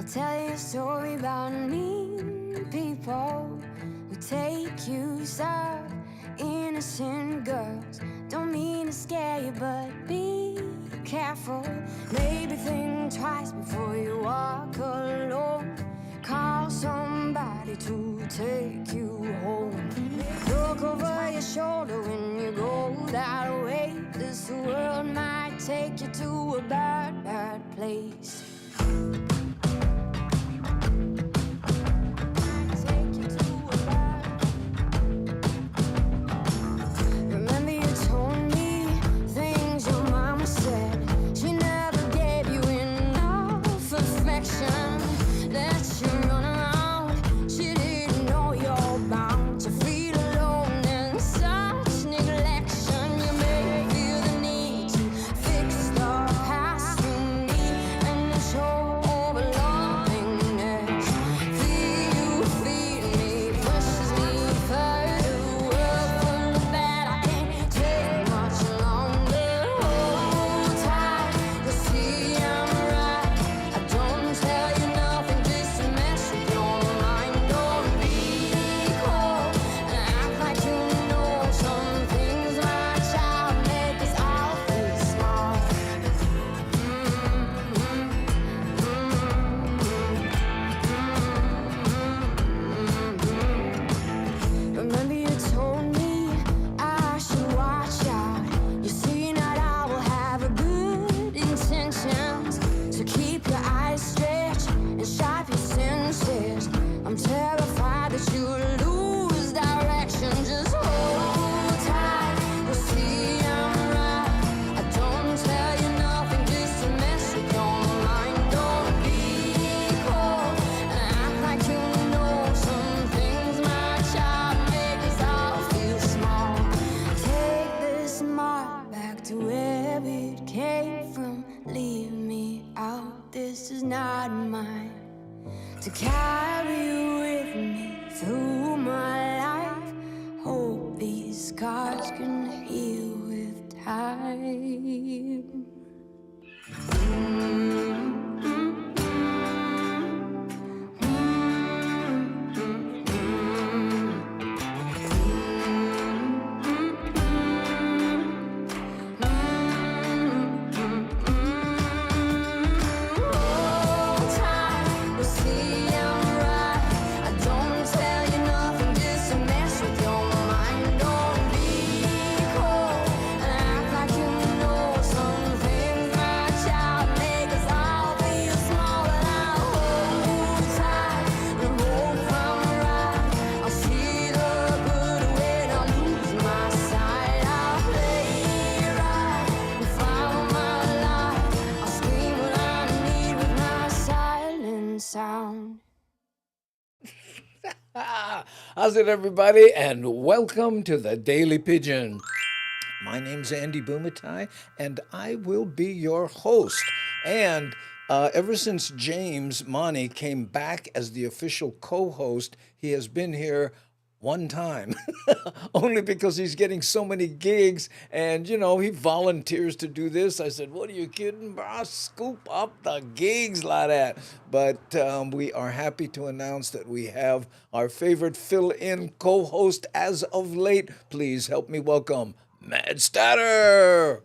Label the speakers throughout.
Speaker 1: tell you a story about mean people who take you side. Innocent girls, don't mean to scare you, but be careful. Maybe think twice before you walk alone. Call somebody to take you home. Look over your shoulder when you go that way. This world might take you to a bad, bad place. To carry with me through my life. Hope these scars can heal with time.
Speaker 2: How's it, everybody? And welcome to the Daily Pigeon. My name's Andy BUMATAI, and I will be your host. And ever since James Money came back as the official co-host, he has been here one time, only because he's getting so many gigs, and he volunteers to do this. I said, "What are you kidding, bro? Scoop up the gigs like that." But we are happy to announce that we have our favorite fill-in co-host as of late. Please help me welcome Mad Statter.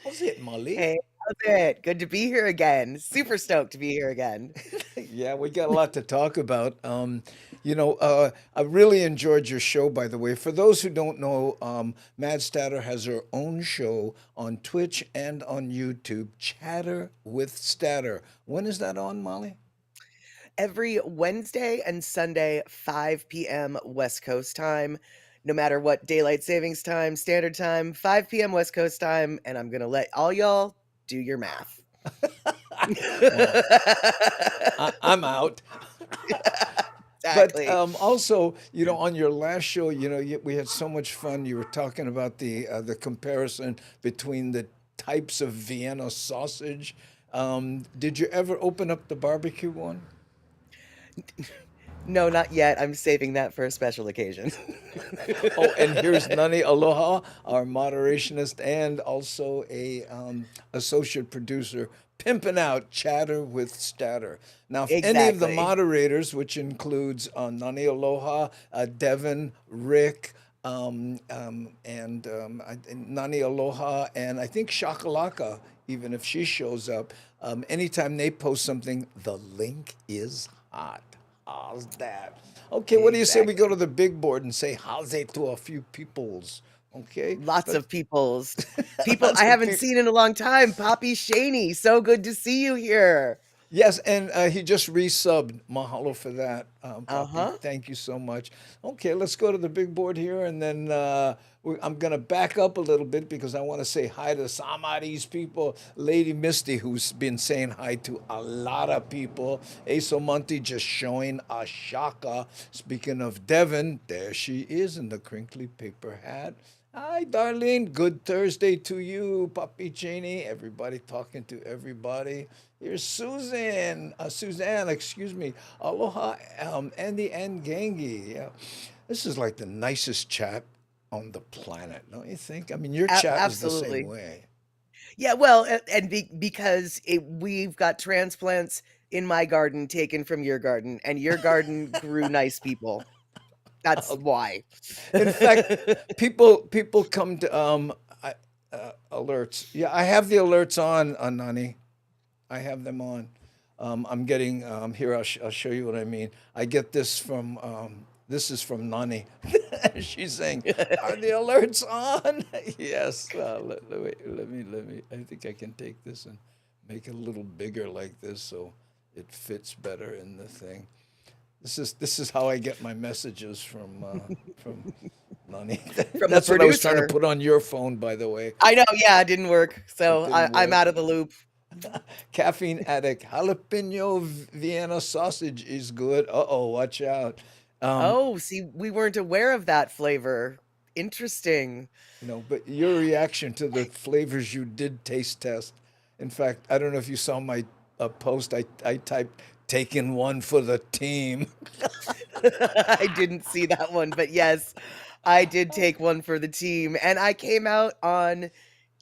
Speaker 2: How's it, Molly?
Speaker 3: Hey, how's it? Good to be here again. Super stoked to be here again.
Speaker 2: Yeah, we got a lot to talk about. I really enjoyed your show, by the way. For those who don't know, Mad Statter has her own show on Twitch and on YouTube, Chatter with Statter. When is that on, Molly?
Speaker 3: Every Wednesday and Sunday, 5 p.m. West Coast time. No matter what daylight savings time, standard time, 5 p.m. West Coast time, and I'm going to let all y'all do your math.
Speaker 2: Well, I'm out.
Speaker 3: Exactly.
Speaker 2: But also, on your last show, we had so much fun. You were talking about the comparison between the types of Vienna sausage. Did you ever open up the barbecue one?
Speaker 3: No, not yet. I'm saving that for a special occasion.
Speaker 2: Oh, and here's Nani Aloha, our moderationist and also a associate producer, pimping out chatter with statter. Now, if any of the
Speaker 3: Exactly.
Speaker 2: moderators, which includes Nani Aloha, Devin, Rick, and Nani Aloha, and I think Shakalaka, even if she shows up, anytime they post something, the link is hot. How's that? Okay, what do you say we go
Speaker 3: Exactly.
Speaker 2: to the big board and say how's it to a few peoples? Okay,
Speaker 3: Lots
Speaker 2: but
Speaker 3: of peoples. People
Speaker 2: lots
Speaker 3: I
Speaker 2: of
Speaker 3: haven't
Speaker 2: people.
Speaker 3: seen in a long time. Poppy Shaney, so good to see you here.
Speaker 2: Yes, and he just resubbed. Mahalo for that, Poppy.
Speaker 3: Uh-huh.
Speaker 2: Thank you so much. Okay, let's go to the big board here, and then I'm going to back up a little bit because I want to say hi to some of these people. Lady Misty, who's been saying hi to a lot of people. Aso Monty just showing a shaka. Speaking of Devon, there she is in the crinkly paper hat. Hi, Darlene. Good Thursday to you, Papi Cheney. Everybody talking to everybody. Here's Susan. Suzanne, excuse me. Aloha, Andy and Gangi. Yeah. This is like the nicest chat on the planet, don't you think? I mean, your chat is the same
Speaker 3: Absolutely.
Speaker 2: way.
Speaker 3: Yeah, well, because we've got transplants in my garden taken from your garden, and your garden grew nice people. That's why.
Speaker 2: In fact, people come to alerts. Yeah, I have the alerts on, Nani. I have them on. I'm getting here. I'll show you what I mean. I get this from. This is from Nani. She's saying, "Are the alerts on?" Yes. Let me. I think I can take this and make it a little bigger like this so it fits better in the thing. This is how I get my messages from Nani.
Speaker 3: From the
Speaker 2: That's what I was trying to
Speaker 3: producer.
Speaker 2: put on your phone, by the way.
Speaker 3: I know, yeah, it didn't work.
Speaker 2: It
Speaker 3: So
Speaker 2: didn't
Speaker 3: I'm
Speaker 2: work.
Speaker 3: out of the loop.
Speaker 2: Caffeine addict. Jalapeno Vienna sausage is good. Uh-oh, watch out. Um,
Speaker 3: Oh, see, we weren't aware of that flavor. Interesting.
Speaker 2: but your reaction to the flavors you did taste test. In fact, I don't know if you saw my post. I typed taking one for the team.
Speaker 3: I didn't see that one, but yes, I did take one for the team, and I came out on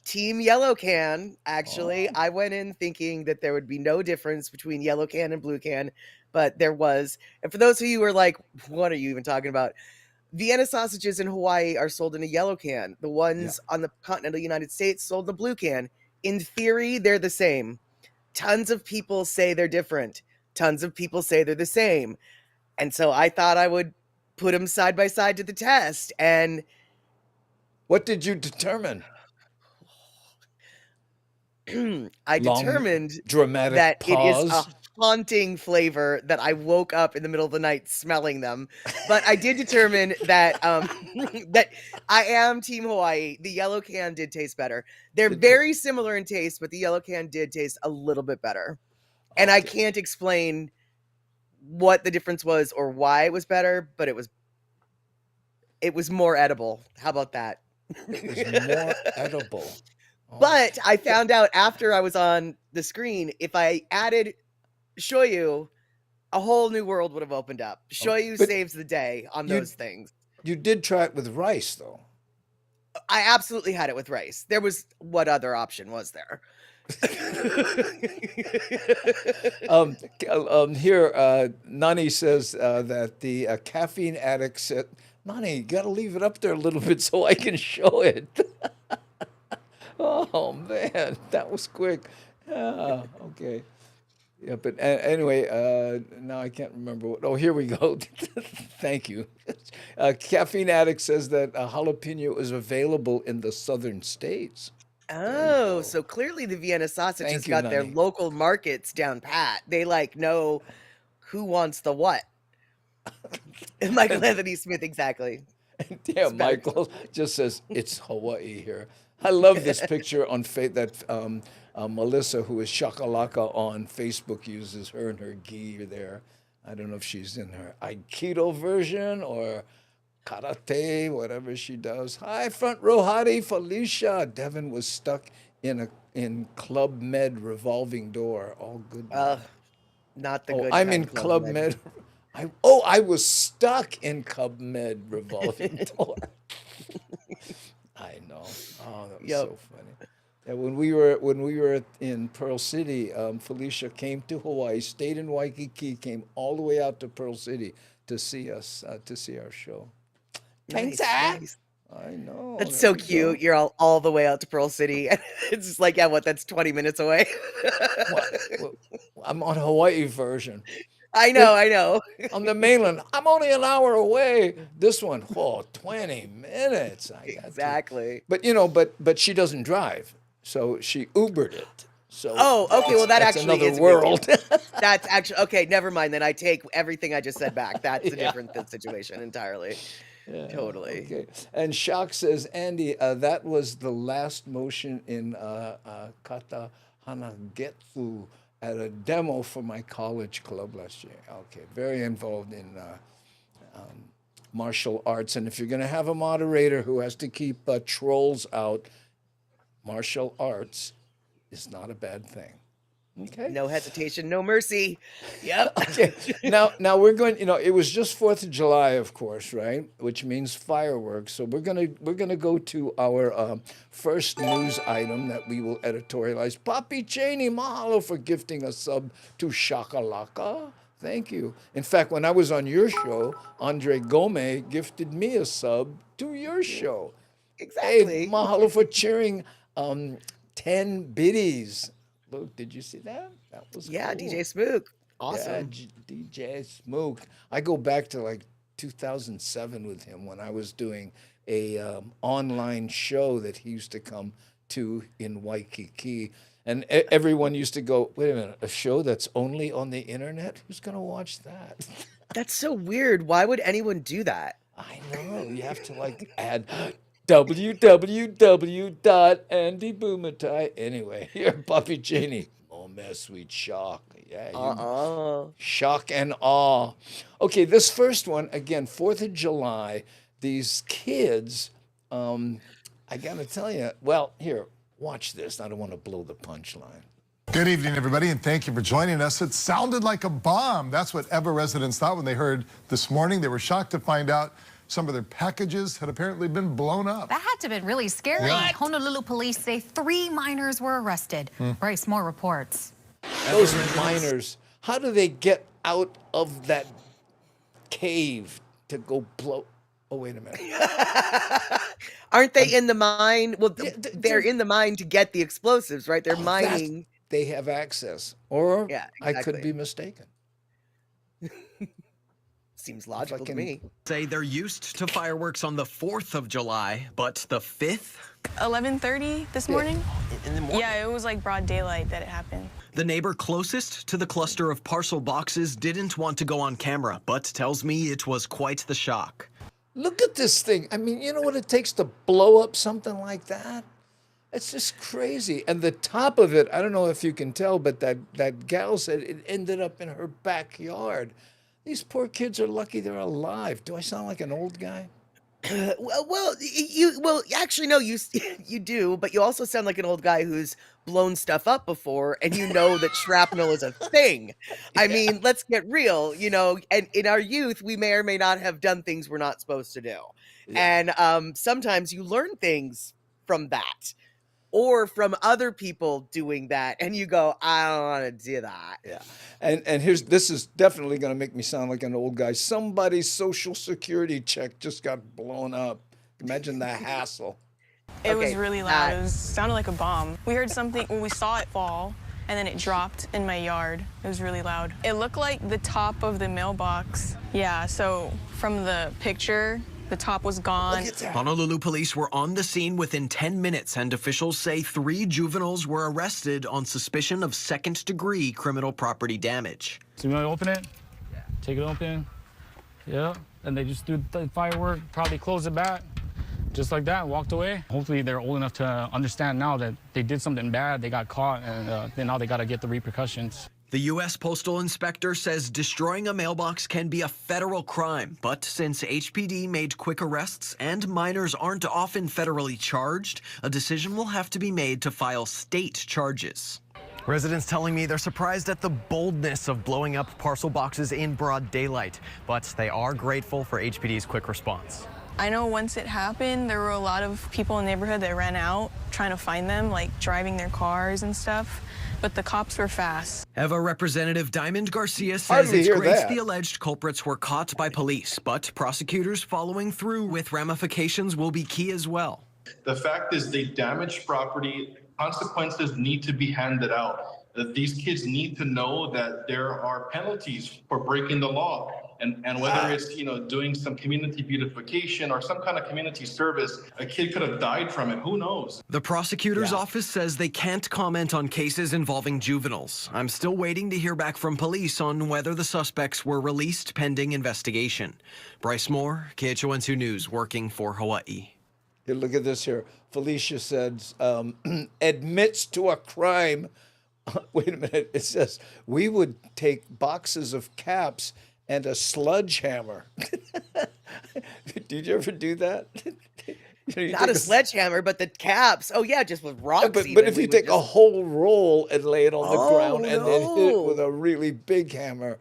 Speaker 3: Team Yellow Can. Actually,
Speaker 2: Oh,
Speaker 3: I went in thinking that there would be no difference between Yellow Can and Blue Can, but there was. And for those of you who are like, what are you even talking about? Vienna sausages in Hawaii are sold in a yellow can. The
Speaker 2: yeah.
Speaker 3: ones on the continental United States sold in a blue can. In theory, they're the same. Tons of people say they're different. Tons of people say they're the same. And so I thought I would put them side by side to the test. And
Speaker 2: What did you determine?
Speaker 3: I
Speaker 2: Long,
Speaker 3: determined
Speaker 2: dramatic
Speaker 3: that it is a
Speaker 2: pause.
Speaker 3: haunting flavor that I woke up in the middle of the night smelling them. But I did determine that that I am Team Hawaii. The yellow can did taste better. They're
Speaker 2: It did.
Speaker 3: very similar in taste, but the yellow can did taste a little bit better. And I
Speaker 2: Okay.
Speaker 3: can't explain what the difference was or why it was better, but it was more edible. How about that?
Speaker 2: It was more edible. Oh,
Speaker 3: But I
Speaker 2: yeah.
Speaker 3: found out after I was on the screen, if I added shoyu, a whole new world would have opened up.
Speaker 2: Oh,
Speaker 3: Shoyu
Speaker 2: but
Speaker 3: saves the day on
Speaker 2: you
Speaker 3: those things.
Speaker 2: you did try it with rice though.
Speaker 3: I absolutely had it with rice. There was what other option was there?
Speaker 2: Here, Nani says that the caffeine addict said, Nani, you got to leave it up there a little bit so I can show it. Oh, man, that was quick. Yeah, okay. Yeah, but anyway, now I can't remember what. Oh, here we go. Thank you. Caffeine addict says that jalapeno is available in the southern states. There you
Speaker 3: Oh,
Speaker 2: go.
Speaker 3: so clearly the Vienna sausage has
Speaker 2: Thank you,
Speaker 3: got their
Speaker 2: Nani.
Speaker 3: local markets down pat. They like know who wants the what. Michael
Speaker 2: And
Speaker 3: Anthony Smith, exactly.
Speaker 2: yeah,
Speaker 3: Spell
Speaker 2: Michael just says it's Hawaii here. I love this picture on that Melissa, who is Shakalaka on Facebook, uses her and her gi there. I don't know if she's in her Aikido version or karate, whatever she does. Hi, front row hottie, Felicia. Devin was stuck in Club Med revolving door. All good
Speaker 3: Uh,
Speaker 2: now.
Speaker 3: not the
Speaker 2: Oh,
Speaker 3: good
Speaker 2: I'm
Speaker 3: kind
Speaker 2: in
Speaker 3: of Club
Speaker 2: Club
Speaker 3: Med.
Speaker 2: Med. I was stuck in Cub Med revolving door. I know. Oh, that was
Speaker 3: Yep.
Speaker 2: so funny. And when we were in Pearl City, Felicia came to Hawaii, stayed in Waikiki, came all the way out to Pearl City to see us, to see our show.
Speaker 3: Nice,
Speaker 2: Thanks,
Speaker 3: nice.
Speaker 2: I know.
Speaker 3: That's
Speaker 2: There
Speaker 3: so
Speaker 2: we go.
Speaker 3: cute. You're all the way out to Pearl City. And it's just like, yeah, what? That's 20 minutes away.
Speaker 2: Well, I'm on Hawaii version.
Speaker 3: I
Speaker 2: This,
Speaker 3: know, I know.
Speaker 2: on the mainland, I'm only an hour away. This one, 20 minutes. I got to.
Speaker 3: Exactly.
Speaker 2: But but she doesn't drive, so she Ubered it. So
Speaker 3: Oh, okay. Well, that
Speaker 2: that's
Speaker 3: actually
Speaker 2: another
Speaker 3: is a good deal.
Speaker 2: world.
Speaker 3: That's actually okay. Never mind. Then I take everything I just said back. That's a
Speaker 2: Yeah.
Speaker 3: different situation entirely.
Speaker 2: Yeah,
Speaker 3: Totally.
Speaker 2: okay. And Shock says, Andy, that was the last motion in Kata Hanagetsu at a demo for my college club last year. Okay, very involved in martial arts. And if you're going to have a moderator who has to keep trolls out, martial arts is not a bad thing. Okay.
Speaker 3: No hesitation, no mercy. Yep.
Speaker 2: Okay. Now we're going. It was just 4th of July, of course, right? Which means fireworks. So we're gonna go to our first news item that we will editorialize. Poppy Cheney, mahalo for gifting a sub to Shakalaka. Thank you. In fact, when I was on your show, Andre Gomez gifted me a sub to your show.
Speaker 3: Exactly.
Speaker 2: Hey, mahalo for cheering 10 biddies. Look, did you see that? That was
Speaker 3: Yeah,
Speaker 2: cool.
Speaker 3: DJ Smook.
Speaker 2: Yeah,
Speaker 3: Awesome.
Speaker 2: DJ Smoke. I go back to like 2007 with him when I was doing a online show that he used to come to in Waikiki. And everyone used to go, wait a minute, a show that's only on the internet? Who's going to watch that?
Speaker 3: That's so weird. Why would anyone do that?
Speaker 2: I know. You have to like add www.andybumatai. Anyway, here, Puppy Cheney. Oh, man, sweet shock. Yeah, you shock and awe. Okay, this first one, again, 4th of July. These kids, I got to tell you, well, here, watch this. I don't want to blow the punchline.
Speaker 4: Good evening, everybody, and thank you for joining us. It sounded like a bomb. That's what Eva residents thought when they heard this morning. They were shocked to find out some of their packages had apparently been blown up.
Speaker 5: That had to have been really scary.
Speaker 4: What?
Speaker 5: Honolulu police say 3 minors were arrested. Bryce, more reports.
Speaker 2: Those miners, how do they get out of that cave to go blow? Oh, wait a minute.
Speaker 3: Aren't they in the mine? Well,
Speaker 2: Yeah,
Speaker 3: they're in the mine to get the explosives, right? They're
Speaker 2: That's-
Speaker 3: mining.
Speaker 2: They have access. Or
Speaker 3: Yeah,
Speaker 2: I could
Speaker 3: exactly.
Speaker 2: be mistaken.
Speaker 3: Seems logical to
Speaker 2: can-
Speaker 3: me.
Speaker 6: Say they're used to fireworks on the 4th of July, but the 5th?
Speaker 7: 11:30 this morning?
Speaker 6: In the morning.
Speaker 7: Yeah, it was like broad daylight that it happened.
Speaker 6: The neighbor closest to the cluster of parcel boxes didn't want to go on camera, but tells me it was quite the shock.
Speaker 2: Look at this thing. I mean, you know what it takes to blow up something like that? It's just crazy. And the top of it, I don't know if you can tell, but that gal said it ended up in her backyard. These poor kids are lucky they're alive. Do I sound like an old guy?
Speaker 3: Well, actually, no, you do, but you also sound like an old guy who's blown stuff up before, and you know that shrapnel is a thing. I mean, let's get real, and in our youth, we may or may not have done things we're not supposed to do.
Speaker 2: Yeah.
Speaker 3: And sometimes you learn things from that or from other people doing that, and you go, I don't want to do that.
Speaker 2: Yeah. And this is definitely going to make me sound like an old guy. Somebody's social security check just got blown up. Imagine the hassle.
Speaker 7: It was
Speaker 3: Okay,
Speaker 7: really loud. It sounded like a bomb. We heard something, we saw it fall, and then it dropped in my yard. It was really loud. It looked like the top of the mailbox. Yeah, so from the picture, the top was gone.
Speaker 2: Look at that.
Speaker 6: Honolulu police were on the scene within 10 minutes, and officials say 3 juveniles were arrested on suspicion of second-degree criminal property damage.
Speaker 8: So you want to open it? Yeah. Take it open. Yeah. And they just threw the firework, probably closed it back, just like that, walked away. Hopefully they're old enough to understand now that they did something bad, they got caught, and then now they got to get the repercussions.
Speaker 6: The U.S. Postal Inspector says destroying a mailbox can be a federal crime, but since HPD made quick arrests and minors aren't often federally charged, a decision will have to be made to file state charges. Residents telling me they're surprised at the boldness of blowing up parcel boxes in broad daylight, but they are grateful for HPD's quick response.
Speaker 7: I know once it happened, there were a lot of people in the neighborhood that ran out trying to find them, like driving their cars and stuff, but the cops were fast.
Speaker 6: Eva Representative Diamond Garcia says
Speaker 2: Hardly
Speaker 6: it's
Speaker 2: hear
Speaker 6: great
Speaker 2: that.
Speaker 6: the alleged culprits were caught by police, but prosecutors following through with ramifications will be key as well.
Speaker 9: The fact is they damaged property. Consequences need to be handed out. That these kids need to know that there are penalties for breaking the law. And whether it's, doing some community beautification or some kind of community service, a kid could have died from it. Who knows?
Speaker 6: The prosecutor's office says they can't comment on cases involving juveniles. I'm still waiting to hear back from police on whether the suspects were released pending investigation. Bryce Moore, KHON2 News, working for Hawaii.
Speaker 2: Here, look at this here. Felicia says, admits to a crime. Wait a minute. It says, we would take boxes of caps and a sledgehammer. Did you ever do that?
Speaker 3: Not a sledgehammer, but the caps. Oh, yeah, just with rocks.
Speaker 2: But
Speaker 3: even.
Speaker 2: if
Speaker 3: We
Speaker 2: you
Speaker 3: would
Speaker 2: take a
Speaker 3: just-
Speaker 2: whole roll and lay it on the ground and then hit it
Speaker 3: no.
Speaker 2: with a really big hammer,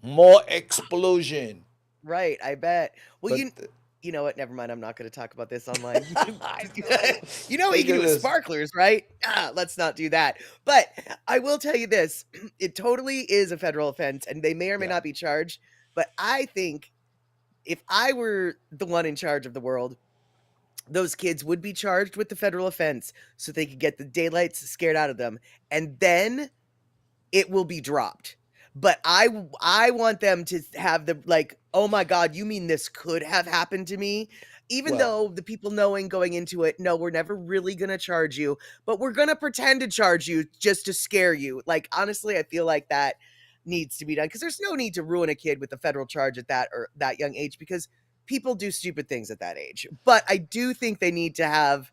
Speaker 2: more explosion.
Speaker 3: Right, I bet. Well,
Speaker 2: But
Speaker 3: you know what? Never mind. I'm not going to talk about this online. You know
Speaker 2: Think
Speaker 3: what you can
Speaker 2: of
Speaker 3: do with
Speaker 2: this.
Speaker 3: sparklers, right? Let's not do that. But I will tell you this. It totally is a federal offense, and they may or may not be charged. But I think if I were the one in charge of the world, those kids would be charged with the federal offense so they could get the daylights scared out of them. And then it will be dropped. But I want them to have the, like, oh my God, you mean this could have happened to me? Even
Speaker 2: Well-
Speaker 3: though the people knowing going into it, no, we're never really going to charge you, but we're going to pretend to charge you just to scare you. Like, honestly, I feel like that needs to be done because there's no need to ruin a kid with a federal charge at that young age because people do stupid things at that age. But I do think they need to have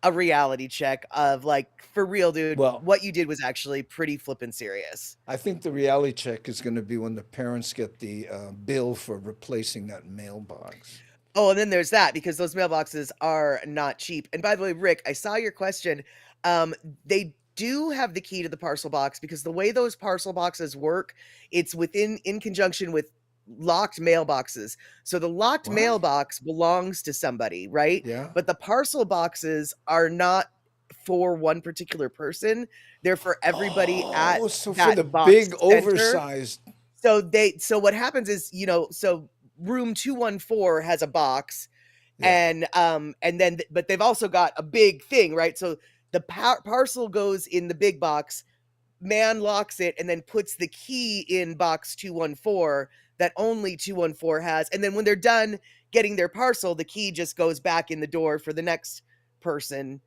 Speaker 3: a reality check of, like, for real, dude,
Speaker 2: Well-
Speaker 3: what you did was actually pretty flippin' serious.
Speaker 2: I think the reality check is going to be when the parents get the bill for replacing that mailbox.
Speaker 3: Oh, and then there's that because those mailboxes are not cheap. And by the way, Rick, I saw your question. They do have the key to the parcel box because the way those parcel boxes work, it's in conjunction with locked mailboxes. So the locked
Speaker 2: What?
Speaker 3: mailbox belongs to somebody, right?
Speaker 2: Yeah.
Speaker 3: But the parcel boxes are not for one particular person. They're for everybody at
Speaker 2: so
Speaker 3: that
Speaker 2: for the
Speaker 3: box
Speaker 2: big
Speaker 3: center.
Speaker 2: oversized.
Speaker 3: So what happens is, so room 214 has a box and then but they've also got a big thing, right? So the parcel goes in the big box, man locks it and then puts the key in box 214 that only 214 has, and then when they're done getting their parcel, the key just goes back in the door for the next person.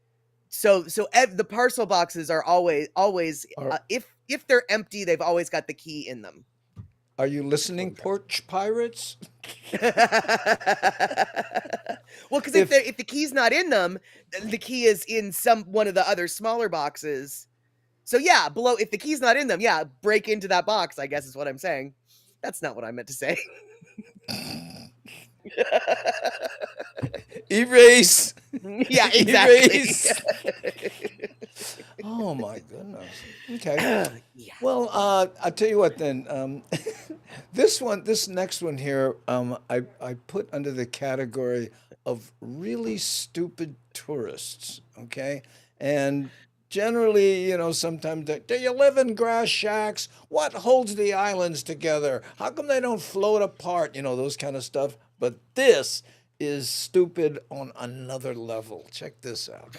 Speaker 3: So the parcel boxes are always if they're empty, they've always got the key in them.
Speaker 2: Are you listening, porch pirates?
Speaker 3: Well, because if the key's not in them, the key is in one of the other smaller boxes. So yeah, if the key's not in them, yeah, break into that box, I guess is what I'm saying. That's not what I meant to say.
Speaker 2: Erase.
Speaker 3: Yeah, exactly.
Speaker 2: Erase. Oh my goodness. Okay. Well, I'll tell you what then. This next one here, I put under the category of really stupid tourists. Okay, and generally, sometimes do you live in grass shacks? What holds the islands together? How come they don't float apart? Those kind of stuff. But this is stupid on another level. Check this out.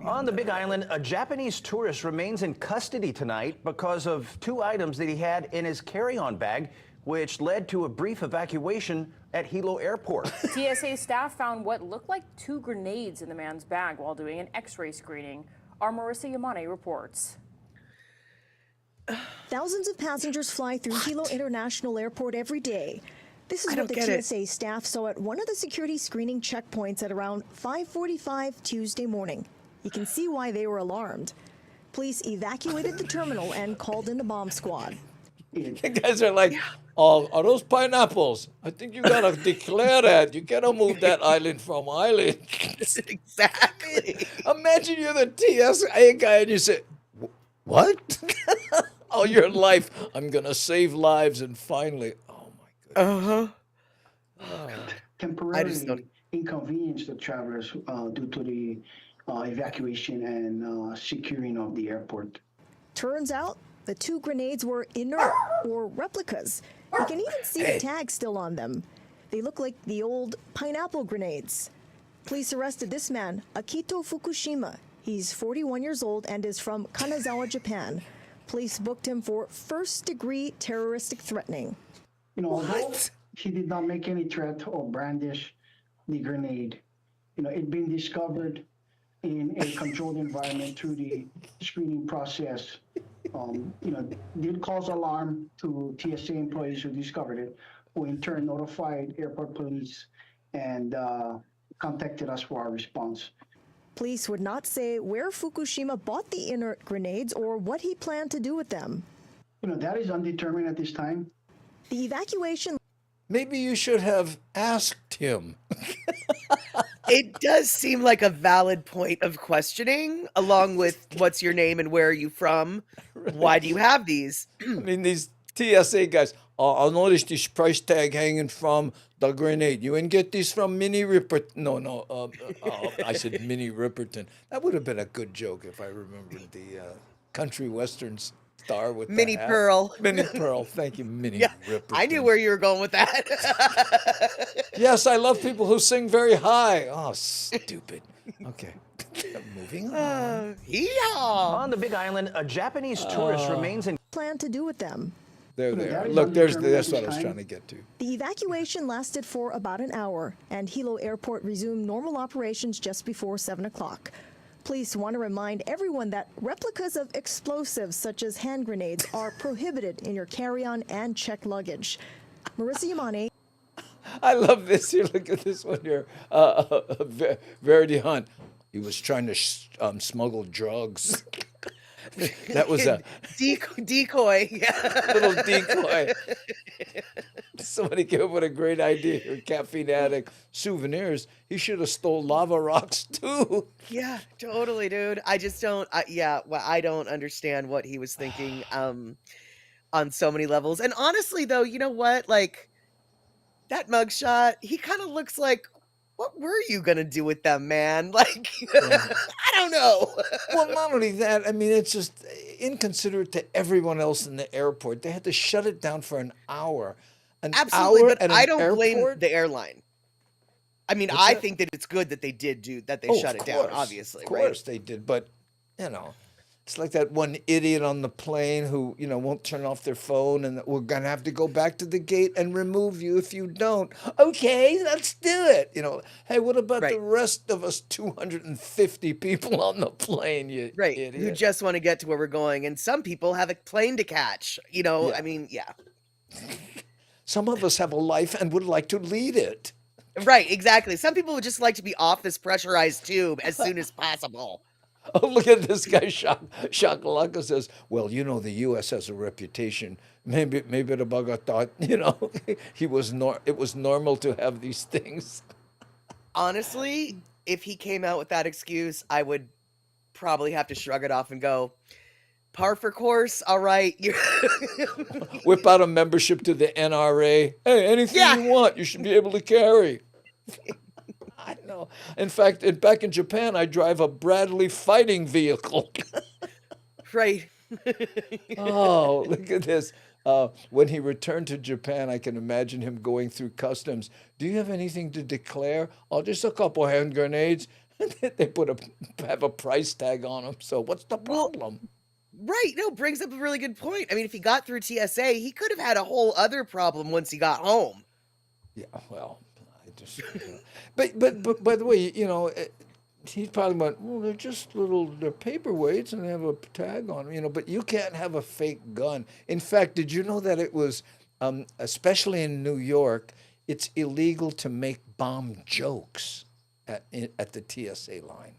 Speaker 10: On the Big Island, a Japanese tourist remains in custody tonight because of 2 items that he had in his carry-on bag, which led to a brief evacuation at Hilo Airport.
Speaker 11: TSA staff found what looked like 2 grenades in the man's bag while doing an X-ray screening. Our Marissa Yamane reports.
Speaker 12: Thousands of passengers fly through Hilo International Airport every day. This is what the TSA staff saw at one of the security screening checkpoints at around 5:45 Tuesday morning. You can see why they were alarmed. Police evacuated the terminal and called in the bomb squad.
Speaker 2: The guys are like, oh, are those pineapples? I think you gotta declare that. You gotta move that island from island.
Speaker 3: Exactly.
Speaker 2: Imagine you're the TSA guy and you say, What? All your life, I'm going to save lives, and finally, oh my goodness.
Speaker 3: Uh-huh. I just
Speaker 13: Temporarily
Speaker 3: don't.
Speaker 13: inconvenience the travelers due to the evacuation and securing of the airport.
Speaker 12: Turns out the 2 grenades were inert or replicas. You can even see the tags still on them. They look like the old pineapple grenades. Police arrested this man, Akito Fukushima. He's 41 years old and is from Kanazawa, Japan. Police booked him for first-degree terroristic threatening.
Speaker 13: Although he did not make any threat or brandish the grenade, it been discovered in a controlled environment through the screening process. Did cause alarm to TSA employees who discovered it, who in turn notified airport police and contacted us for our response.
Speaker 12: Police would not say where Fukushima bought the inert grenades or what he planned to do with them.
Speaker 13: That is undetermined at this time.
Speaker 12: The evacuation...
Speaker 2: Maybe you should have asked him.
Speaker 3: It does seem like a valid point of questioning, along with what's your name and where are you from? Right. Why do you have these?
Speaker 2: I mean, these TSA guys, I noticed this price tag hanging from the grenade. You didn't get these from Minnie Ripperton. No, I said Minnie Ripperton. That would have been a good joke if I remembered the country western star with
Speaker 3: Minnie
Speaker 2: the hat.
Speaker 3: Pearl.
Speaker 2: Minnie Pearl. Thank you, Minnie Ripperton.
Speaker 3: I knew where you were going with that.
Speaker 2: Yes, I love people who sing very high. Oh, stupid. Okay. Moving on.
Speaker 10: On the Big Island, a Japanese tourist remains in...
Speaker 12: Plan to do with them.
Speaker 2: There they are. Look, that's what I was trying to get to.
Speaker 12: The evacuation lasted for about an hour, and Hilo Airport resumed normal operations just before 7 o'clock. Police want to remind everyone that replicas of explosives such as hand grenades are prohibited in your carry-on and checked luggage. Marissa Yamane.
Speaker 2: I love this here. Look at this one here. Verity Hunt. He was trying to smuggle drugs. That was a
Speaker 3: decoy.
Speaker 2: Little decoy. Somebody came up with a great idea here. Caffeine addict, souvenirs. He should have stole lava rocks too.
Speaker 3: Yeah, totally, dude. I just don't. I don't understand what he was thinking on so many levels. And honestly, though, you know what? Like that mugshot, he kind of looks like. What were you going to do with them, man? Like, I don't know.
Speaker 2: Well, not only that, I mean, it's just inconsiderate to everyone else in the airport. They had to shut it down for an hour.
Speaker 3: Absolutely, but I don't blame the airline. I mean, I think that it's good that they shut it down, obviously.
Speaker 2: Of course they did, but, it's like that one idiot on the plane who, won't turn off their phone, and we're going to have to go back to the gate and remove you if you don't. Okay, let's do it. Hey, what about the rest of us 250 people on the plane, you idiot?
Speaker 3: Who just want to get to where we're going. And some people have a plane to catch, I mean, yeah.
Speaker 2: Some of us have a life and would like to lead it.
Speaker 3: Right, exactly. Some people would just like to be off this pressurized tube as soon as possible.
Speaker 2: Oh, look at this guy, Shakalaka says, well, the U.S. has a reputation. Maybe the bugger thought, it was normal to have these things.
Speaker 3: Honestly, if he came out with that excuse, I would probably have to shrug it off and go, par for course, all right.
Speaker 2: Whip out a membership to the NRA. Hey, anything you want, you should be able to carry. I know. In fact, back in Japan, I drive a Bradley fighting vehicle.
Speaker 3: Right.
Speaker 2: Oh, look at this. When he returned to Japan, I can imagine him going through customs. Do you have anything to declare? Oh, just a couple hand grenades. They have a price tag on them. So what's the problem?
Speaker 3: Right. No, brings up a really good point. I mean, if he got through TSA, he could have had a whole other problem once he got home.
Speaker 2: Yeah, well, but by the way, he probably went, well, they're paperweights and they have a tag on them, but you can't have a fake gun. In fact, did you know that it was, especially in New York, it's illegal to make bomb jokes at the TSA line.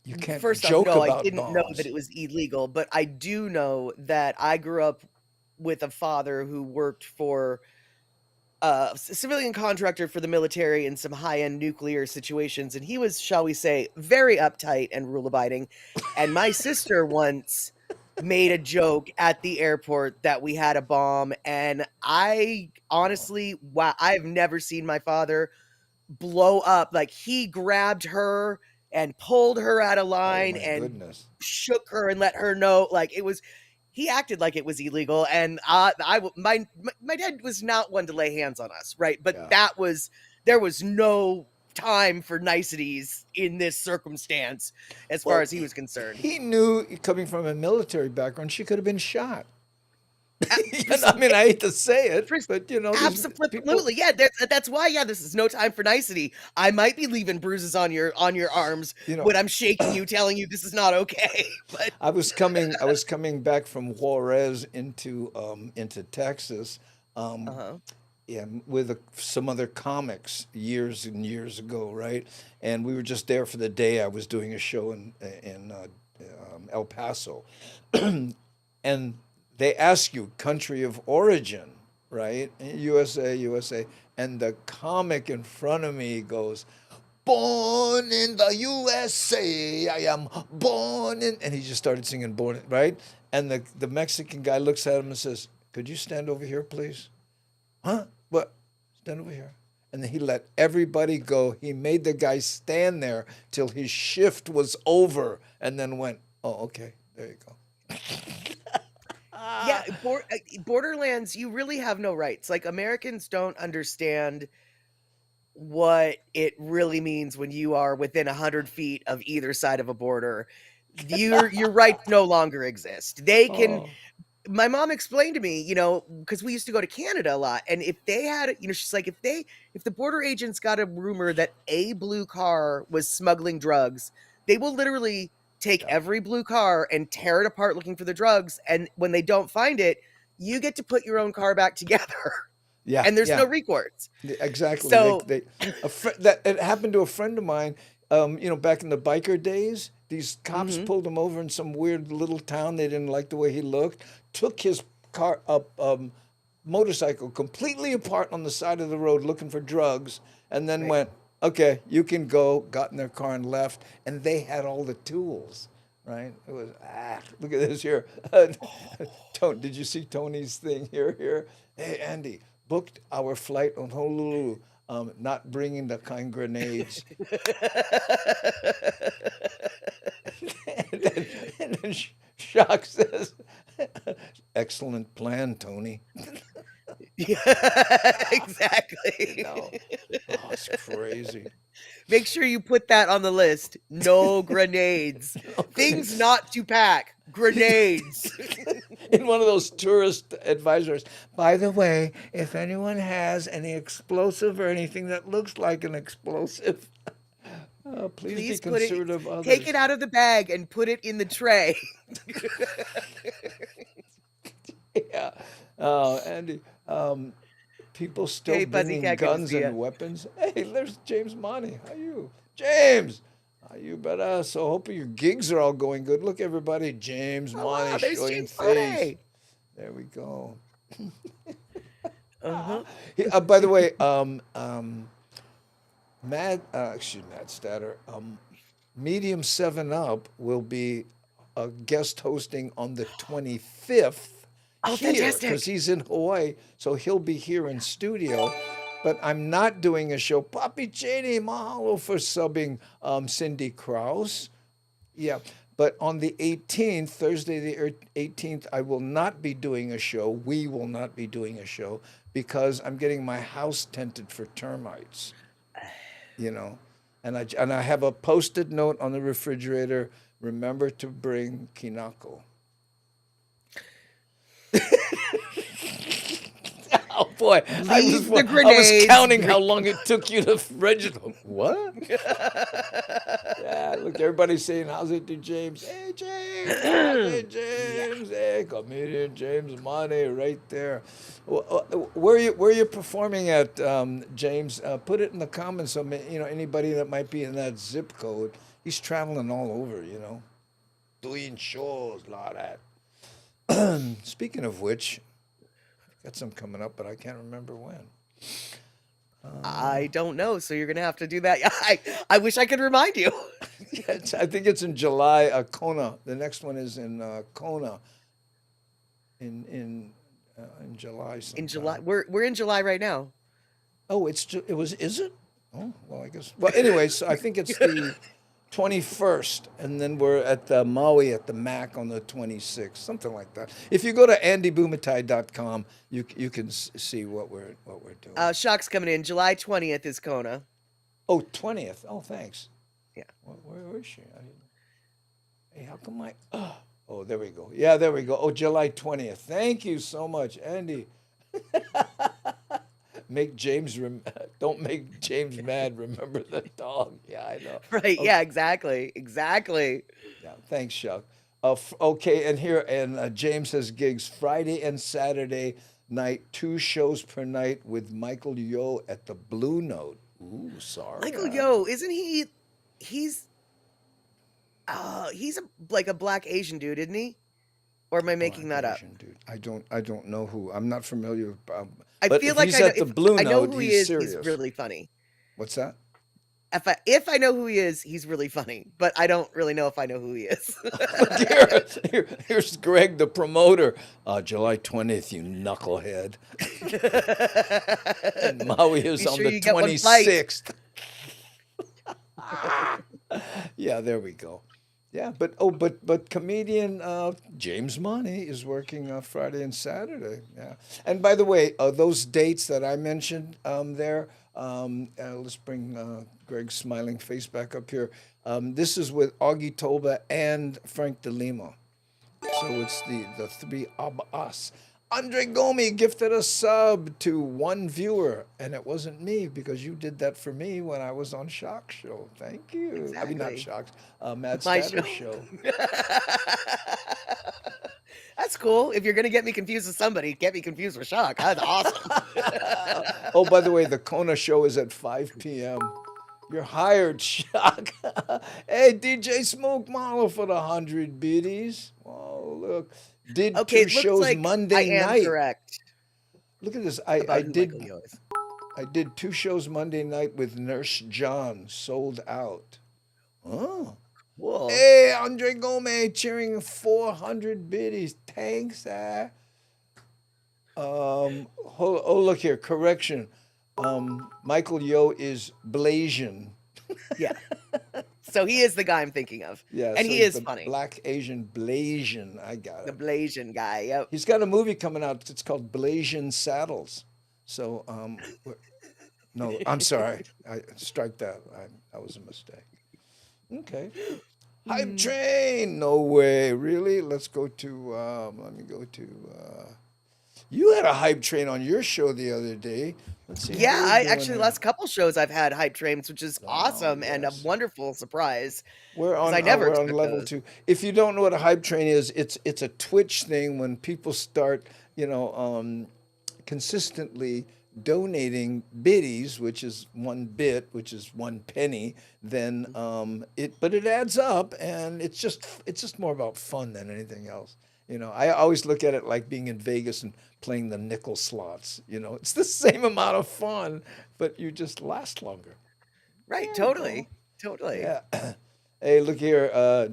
Speaker 2: You can't joke about bombs.
Speaker 3: I didn't know that it was illegal, but I do know that I grew up with a father who worked for civilian contractor for the military in some high-end nuclear situations, and he was, shall we say, very uptight and rule-abiding. And my sister once made a joke at the airport that we had a bomb, and I honestly, wow, I've never seen my father blow up. Like, he grabbed her and pulled her out of
Speaker 2: Oh
Speaker 3: line
Speaker 2: my
Speaker 3: and
Speaker 2: goodness.
Speaker 3: shook her and let her know, like, it was, he acted like it was illegal. And my dad was not one to lay hands on us, right? But
Speaker 2: Yeah.
Speaker 3: there was no time for niceties in this circumstance as far
Speaker 2: Well,
Speaker 3: as he was concerned.
Speaker 2: he knew, coming from a military background, she could have been shot. I mean, I hate to say it, but these people,
Speaker 3: Absolutely, yeah. That's why, yeah. This is no time for nicety. I might be leaving bruises on your arms when I'm shaking you, telling you this is not okay. But
Speaker 2: I was coming back from Juarez into Texas, yeah, with some other comics years and years ago, right? And we were just there for the day. I was doing a show in El Paso, and they ask you country of origin, right? USA, USA, and the comic in front of me goes, "Born in the USA, I am born in," and he just started singing "Born," right? And the Mexican guy looks at him and says, "Could you stand over here, please?" Huh? What? Stand over here. And then he let everybody go. He made the guy stand there till his shift was over, and then went, "Oh, okay, there you go."
Speaker 3: yeah, Borderlands, you really have no rights. Like, Americans don't understand what it really means when you are within 100 feet of either side of a border. Your rights no longer exist. They can.
Speaker 2: Oh.
Speaker 3: My mom explained to me, because we used to go to Canada a lot, and if they had, she's like, if the border agents got a rumor that a blue car was smuggling drugs, they will literally take every blue car and tear it apart looking for the drugs, and when they don't find it, you get to put your own car back together.
Speaker 2: Yeah,
Speaker 3: and there's
Speaker 2: yeah.
Speaker 3: no recourse.
Speaker 2: Exactly.
Speaker 3: So
Speaker 2: That it happened to a friend of mine. Back in the biker days, these cops pulled him over in some weird little town. They didn't like the way he looked. Took his car motorcycle completely apart on the side of the road looking for drugs, and then went, "Okay, you can go." Got in their car and left, and they had all the tools. Right? It was look at this here. Did you see Tony's thing here? Here, hey Andy, booked our flight on Honolulu. Not bringing the kind grenades. and then Shock says, "Excellent plan, Tony."
Speaker 3: yeah, exactly.
Speaker 2: Oh, it's crazy.
Speaker 3: Make sure you put that on the list. No grenades. Things not to pack. Grenades.
Speaker 2: In one of those tourist advisors. By the way, if anyone has any explosive or anything that looks like an explosive, please be considerate of others.
Speaker 3: Take it out of the bag and put it in the tray.
Speaker 2: Yeah. Andy, people still bringing guns and weapons. Hey, there's James Monty. How you? James! How you better? So hope your gigs are all going good. Look, everybody, James Monty showing
Speaker 3: James
Speaker 2: face.
Speaker 3: Monty.
Speaker 2: There we go. By the way, Matt Statter, Medium 7 Up will be a guest hosting on the 25th.
Speaker 3: Oh,
Speaker 2: here,
Speaker 3: fantastic.
Speaker 2: because he's in Hawaii, so he'll be here in studio. But I'm not doing a show. Papi Cheney, mahalo for subbing Cindy Krause. Yeah, but on the 18th, Thursday the 18th, I will not be doing a show. We will not be doing a show because I'm getting my house tented for termites. And I have a posted note on the refrigerator. Remember to bring kinako. Oh boy! I was counting how long it took you to register. What? Yeah, look, everybody's saying, "How's it to James?" Hey, James! Hey, James! Hey, comedian James Monty, right there. Where are you performing at, James? Put it in the comments. So anybody that might be in that zip code. He's traveling all over. Doing shows, a lot of that. Speaking of which. Got some coming up, but I can't remember when.
Speaker 3: I don't know, so you're gonna have to do that. I wish I could remind you.
Speaker 2: I think it's in July. Kona. The next one is in Kona. In July. Sometime.
Speaker 3: In July, we're in July right now.
Speaker 2: Oh, is it? Oh, well, I guess. Well, anyways, I think it's the 21st, and then we're at the Maui at the MAC on the 26th, something like that. If you go to andybumatai.com, you can see what we're doing.
Speaker 3: Shock's coming in. July 20th is Kona.
Speaker 2: Oh, 20th. Oh, thanks.
Speaker 3: Yeah.
Speaker 2: Where is she? Hey, how come I? Oh, there we go. Yeah, there we go. Oh, July 20th. Thank you so much, Andy. Don't make James mad. Remember the dog. Yeah, I know.
Speaker 3: Right.
Speaker 2: Okay.
Speaker 3: Yeah, exactly.
Speaker 2: Yeah, thanks, Chuck. Okay, and here, James has gigs Friday and Saturday night, 2 shows per night with Michael Yo at the Blue Note. Ooh, sorry.
Speaker 3: Michael Yo, isn't he? He's like a black Asian dude, isn't he? Or am I making that up?
Speaker 2: Asian dude. I don't know who. I'm not familiar with.
Speaker 3: I
Speaker 2: but
Speaker 3: feel
Speaker 2: if
Speaker 3: like
Speaker 2: he's at the Blue
Speaker 3: I know
Speaker 2: Note,
Speaker 3: who he
Speaker 2: he's
Speaker 3: is.
Speaker 2: serious.
Speaker 3: He's really funny.
Speaker 2: What's that?
Speaker 3: If I know who he is, he's really funny. But I don't really know if I know who he is.
Speaker 2: Here's Greg, the promoter. July 20th, you knucklehead. And Maui is on the 26th. Yeah, there we go. Yeah, but comedian James Money is working Friday and Saturday. Yeah, and by the way, those dates that I mentioned there. Let's bring Greg's smiling face back up here. This is with Augie Toba and Frank DeLima. So it's the 3 of us. Andre Gomi gifted a sub to 1 viewer, and it wasn't me because you did that for me when I was on Shock Show. Thank you.
Speaker 3: Exactly.
Speaker 2: I mean, not Shock, Mad Statter Show.
Speaker 3: That's cool. If you're going to get me confused with somebody, get me confused with Shock. That's awesome.
Speaker 2: Oh, by the way, the Kona show is at 5 p.m. You're hired, Shock. Hey, DJ Smoke Malo for the 100 biddies. Oh, look. Did
Speaker 3: okay,
Speaker 2: 2 shows
Speaker 3: like
Speaker 2: Monday
Speaker 3: I am
Speaker 2: night.
Speaker 3: Correct.
Speaker 2: Look at this. I did 2 shows Monday night with Nurse John, sold out. Oh.
Speaker 3: Whoa.
Speaker 2: Hey, Andre Gomez cheering 400 biddies. Thanks, look here. Correction. Michael Yo is Blasian.
Speaker 3: Yeah. So he is the guy I'm thinking of.
Speaker 2: Yeah,
Speaker 3: and
Speaker 2: so
Speaker 3: he
Speaker 2: he's
Speaker 3: is
Speaker 2: the
Speaker 3: funny.
Speaker 2: Black Asian Blasian. I got it.
Speaker 3: The Blasian guy. Yep.
Speaker 2: He's got a movie coming out. It's called Blasian Saddles. So, no, I'm sorry. I strike that. That was a mistake. Okay. Hype train. No way. Really? Let's go to, let me go to, you had a hype train on your show the other day. Let's see.
Speaker 3: Yeah, I actually, the last couple shows I've had hype trains, which is awesome and a
Speaker 2: yes.
Speaker 3: wonderful surprise.
Speaker 2: We're on,
Speaker 3: I never
Speaker 2: we're on level
Speaker 3: those.
Speaker 2: 2. If you don't know what a hype train is, it's a Twitch thing when people start, consistently donating biddies, which is 1 bit, which is 1 penny, then but it adds up, and it's just more about fun than anything else. I always look at it like being in Vegas and playing the nickel slots. It's the same amount of fun, but you just last longer.
Speaker 3: Right, totally. Totally.
Speaker 2: Yeah. Hey, look here.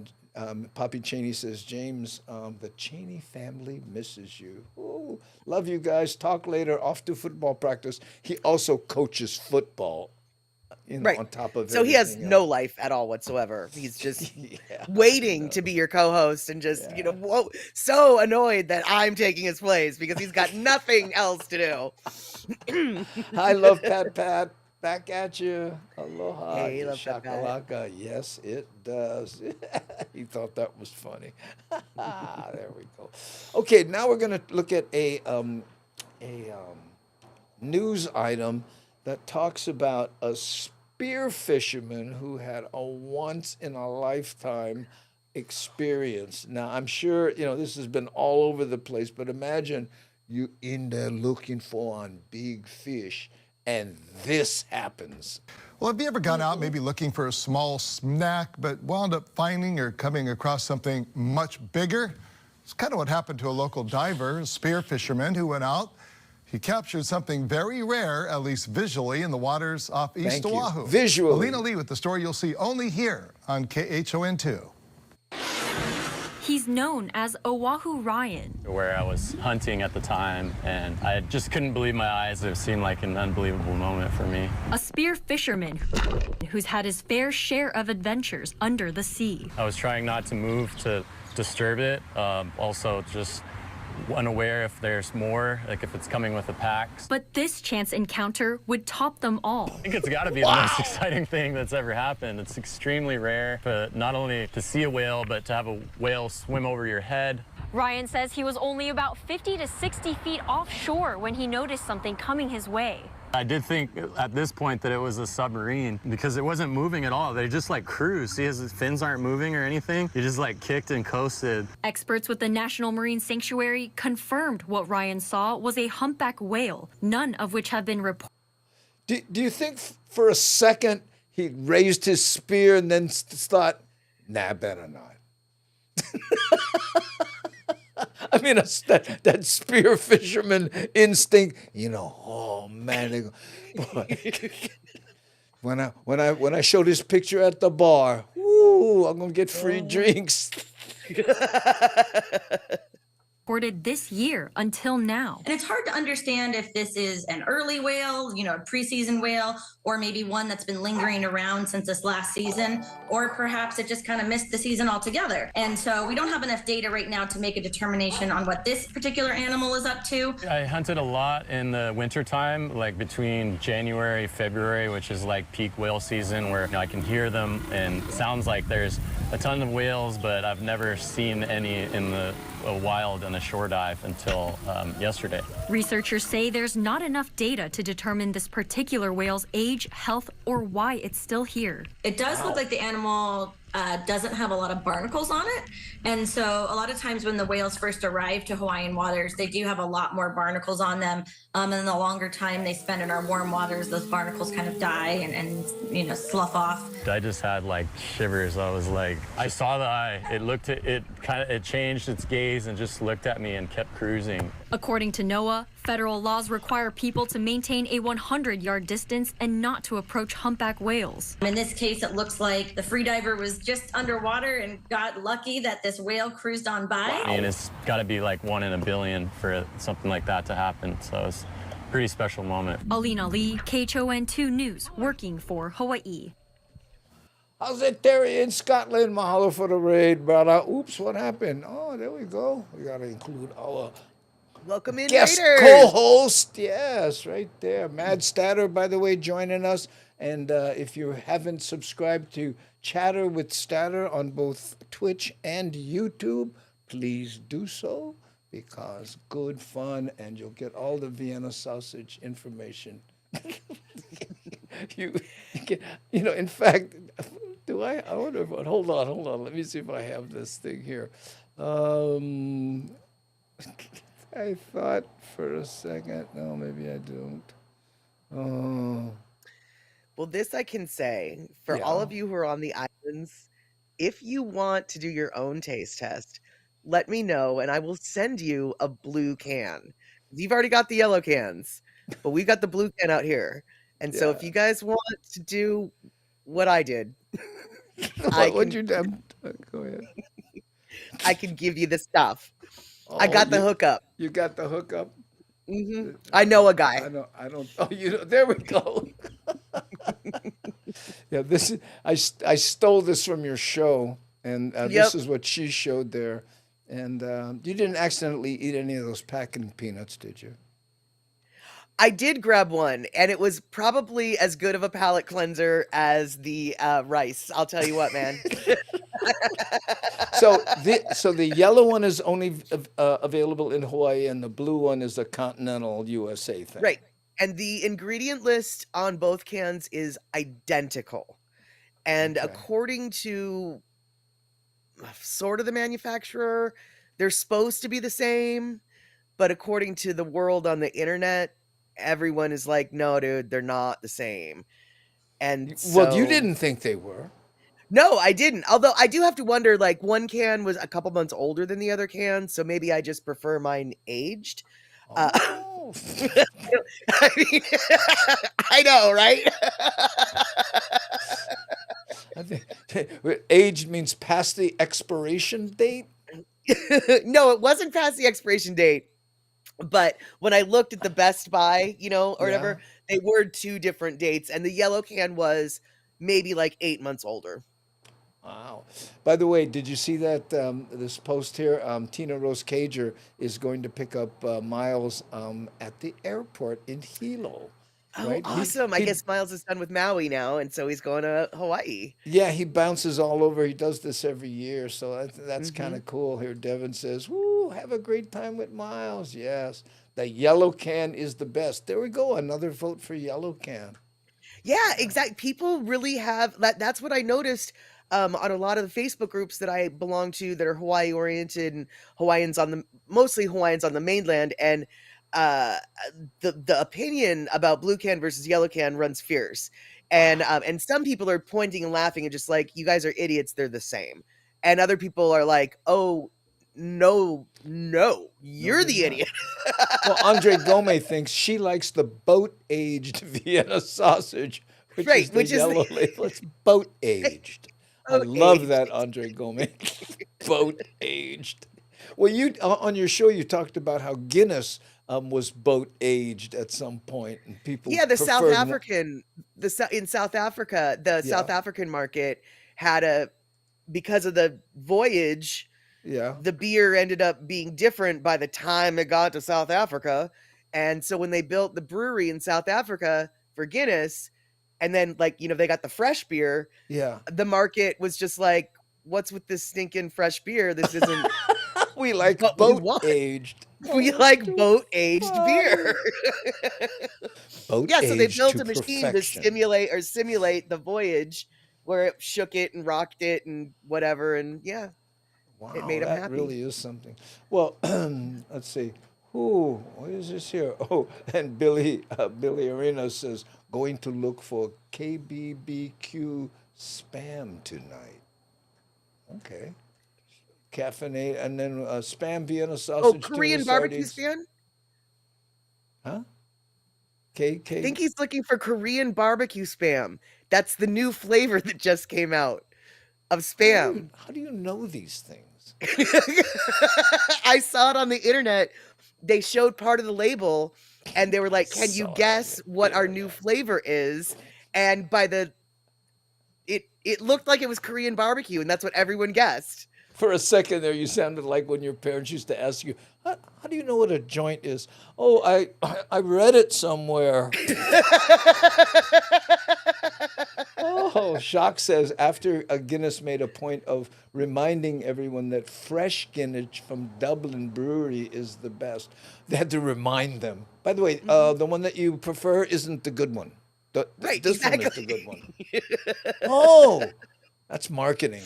Speaker 2: Poppy Cheney says, James, the Cheney family misses you. Ooh, love you guys. Talk later. Off to football practice. He also coaches football.
Speaker 3: Right.
Speaker 2: On top of
Speaker 3: so he has
Speaker 2: everything
Speaker 3: no
Speaker 2: else.
Speaker 3: life at all whatsoever. He's just waiting to be your co-host and just, so annoyed that I'm taking his place because he's got nothing else to do.
Speaker 2: I love Pat. Back at you. Aloha.
Speaker 3: Hey, love Pat.
Speaker 2: Shakalaka. Yes, it does. He thought that was funny. There we go. Okay, now we're going to look at a news item that talks about a spear fisherman who had a once-in-a-lifetime experience. Now, I'm sure, this has been all over the place, but imagine you in there looking for on big fish, and this happens.
Speaker 4: Well, have you ever gone out maybe looking for a small snack, but wound up finding or coming across something much bigger? It's kind of what happened to a local diver, a spear fisherman, who went out. He captured something very rare, at least visually, in the waters off East
Speaker 2: Thank you.
Speaker 4: Oahu.
Speaker 2: Visually.
Speaker 4: Alina Lee with the story you'll see only here on KHON2.
Speaker 14: He's known as Oahu Ryan.
Speaker 15: Where I was hunting at the time, and I just couldn't believe my eyes. It seemed like an unbelievable moment for me.
Speaker 14: A spear fisherman who's had his fair share of adventures under the sea.
Speaker 15: I was trying not to move to disturb it. Also just unaware if there's more, like if it's coming with a pack.
Speaker 14: But this chance encounter would top them all.
Speaker 15: I think it's got to be the most exciting thing that's ever happened. It's extremely rare, but not only to see a whale, but to have a whale swim over your head.
Speaker 14: Ryan says he was only about 50 to 60 feet offshore when he noticed something coming his way.
Speaker 15: I did think at this point that it was a submarine because it wasn't moving at all. They just like cruised. See, his fins aren't moving or anything. He just like kicked and coasted.
Speaker 14: Experts with the National Marine Sanctuary confirmed what Ryan saw was a humpback whale, none of which have been reported.
Speaker 2: Do you think for a second he raised his spear and then thought, nah, better not? I mean, that spear fisherman instinct, you know. Oh man, when I show this picture at the bar, woo, I'm gonna get free drinks.
Speaker 14: Reported this year until now.
Speaker 16: And it's hard to understand if this is an early whale, you know, a preseason whale, or maybe one that's been lingering around since this last season, or perhaps it just kind of missed the season altogether. And so we don't have enough data right now to make a determination on what this particular animal is up to.
Speaker 15: I hunted a lot in the wintertime, like between January, February, which is like peak whale season, where I can hear them and it sounds like there's a ton of whales, but I've never seen any in the wild on a shore dive until yesterday.
Speaker 14: Researchers say there's not enough data to determine this particular whale's age, health, or why it's still here.
Speaker 16: It does look like the animal doesn't have a lot of barnacles on it. And so a lot of times when the whales first arrive to Hawaiian waters, they do have a lot more barnacles on them. And the longer time they spend in our warm waters, those barnacles kind of die and you know, slough off.
Speaker 15: I just had like shivers. I was like, I saw the eye. It changed its gaze and just looked at me and kept cruising.
Speaker 14: According to NOAA, federal laws require people to maintain a 100-yard distance and not to approach humpback whales.
Speaker 16: In this case, it looks like the freediver was just underwater and got lucky that this whale cruised on by.
Speaker 15: I mean, it's got to be like 1 in a billion for something like that to happen. So it's a pretty special moment.
Speaker 14: Alina Lee, KHON2 News, working for Hawaii.
Speaker 2: How's it there in Scotland? Mahalo for the raid, brother. Oops, what happened? Oh, there we go. We got to include our
Speaker 3: welcome in
Speaker 2: guest
Speaker 3: Raiders.
Speaker 2: co-host. Yes, right there. Mad Statter, by the way, joining us. And if you haven't subscribed to Chatter with Statter on both Twitch and YouTube, please do so, because good fun, and you'll get all the Vienna sausage information. you know, in fact, do I wonder if, hold on. Let me see if I have this thing here. I thought for a second. No, maybe I don't. Oh.
Speaker 3: Well, this I can say for all of you who are on the islands, if you want to do your own taste test, let me know and I will send you a blue can. You've already got the yellow cans, but we got the blue can out here. And so if you guys want to do what I did,
Speaker 2: what'd you do? Go ahead.
Speaker 3: I can give you the stuff. I got the hookup.
Speaker 2: You got the hookup?
Speaker 3: Mm-hmm. I know a guy.
Speaker 2: I don't. Oh, you know, there we go. Yeah, this is. I stole this from your show, and this is what she showed there. And you didn't accidentally eat any of those packing peanuts, did you?
Speaker 3: I did grab one, and it was probably as good of a palate cleanser as the rice. I'll tell you what, man.
Speaker 2: So the yellow one is only available in Hawaii, and the blue one is a continental USA thing.
Speaker 3: Right. And the ingredient list on both cans is identical. And according to sort of the manufacturer, they're supposed to be the same. But according to the world on the internet, everyone is like, no, dude, they're not the same. And
Speaker 2: well, you didn't think they were.
Speaker 3: No, I didn't. Although I do have to wonder, like, one can was a couple months older than the other can, so maybe I just prefer mine aged.
Speaker 2: Oh.
Speaker 3: I mean, I know, right?
Speaker 2: I think aged means past the expiration date.
Speaker 3: No, it wasn't past the expiration date. But when I looked at the Best Buy, or whatever, they were 2 different dates, and the yellow can was maybe like 8 months older.
Speaker 2: Wow. By the way, did you see that this post here? Tina Rose Cager is going to pick up Miles at the airport in Hilo.
Speaker 3: Oh,
Speaker 2: Right?
Speaker 3: awesome. I guess Miles is done with Maui now, and so he's going to Hawaii.
Speaker 2: Yeah, he bounces all over. He does this every year, so that's kind of cool. Here, Devin says, "Woo, have a great time with Miles." Yes, the yellow can is the best. There we go, another vote for yellow can.
Speaker 3: Yeah, exactly. People really have that. That's what I noticed on a lot of the Facebook groups that I belong to that are Hawaii oriented and mostly Hawaiians on the mainland, and uh, the opinion about blue can versus yellow can runs fierce. And some people are pointing and laughing and just like, you guys are idiots. They're the same. And other people are like, oh no, you're the idiot.
Speaker 2: Well, Andre Gomez thinks she likes the boat-aged Vienna sausage, which
Speaker 3: Right,
Speaker 2: is the
Speaker 3: which is the-
Speaker 2: yellow label. It's boat-aged. I love that, Andre Gomez. Boat-aged. Well, you on your show you talked about how Guinness was boat-aged at some point, and people
Speaker 3: Yeah, the South
Speaker 2: preferred
Speaker 3: African, in South Africa, the South African market had because of the voyage, the beer ended up being different by the time it got to South Africa. And so when they built the brewery in South Africa for Guinness, and then they got the fresh beer, the market was just like, what's with this stinking fresh beer? This isn't
Speaker 2: we like
Speaker 3: what we want.
Speaker 2: boat-aged.
Speaker 3: We like boat-aged beer. Yeah, so they
Speaker 2: Boat-aged
Speaker 3: built
Speaker 2: to
Speaker 3: a machine to
Speaker 2: perfection.
Speaker 3: simulate the voyage where it shook it and rocked it and whatever, and yeah.
Speaker 2: Wow,
Speaker 3: It made 'em
Speaker 2: that
Speaker 3: happy.
Speaker 2: really is something. Well, let's see. What is this here? Oh, and Billy Arena says, going to look for KBBQ spam tonight. Okay. Caffeinated, and then spam Vienna sausage. tuna
Speaker 3: Korean barbecue
Speaker 2: sardines.
Speaker 3: spam?
Speaker 2: Huh?
Speaker 3: I think he's looking for Korean barbecue spam. That's the new flavor that just came out of spam.
Speaker 2: How do you know these things?
Speaker 3: I saw it on the internet. They showed part of the label and they were like, "Can you guess what our new flavor is?" And it looked like it was Korean barbecue, and that's what everyone guessed.
Speaker 2: For a second there, you sounded like when your parents used to ask you, how do you know what a joint is? Oh, I read it somewhere. Oh, Jacques says, after Guinness made a point of reminding everyone that fresh Guinness from Dublin Brewery is the best. They had to remind them. By the way, the one that you prefer isn't the good one.
Speaker 3: Right,
Speaker 2: this one is the
Speaker 3: exactly.
Speaker 2: good one. Oh, that's marketing.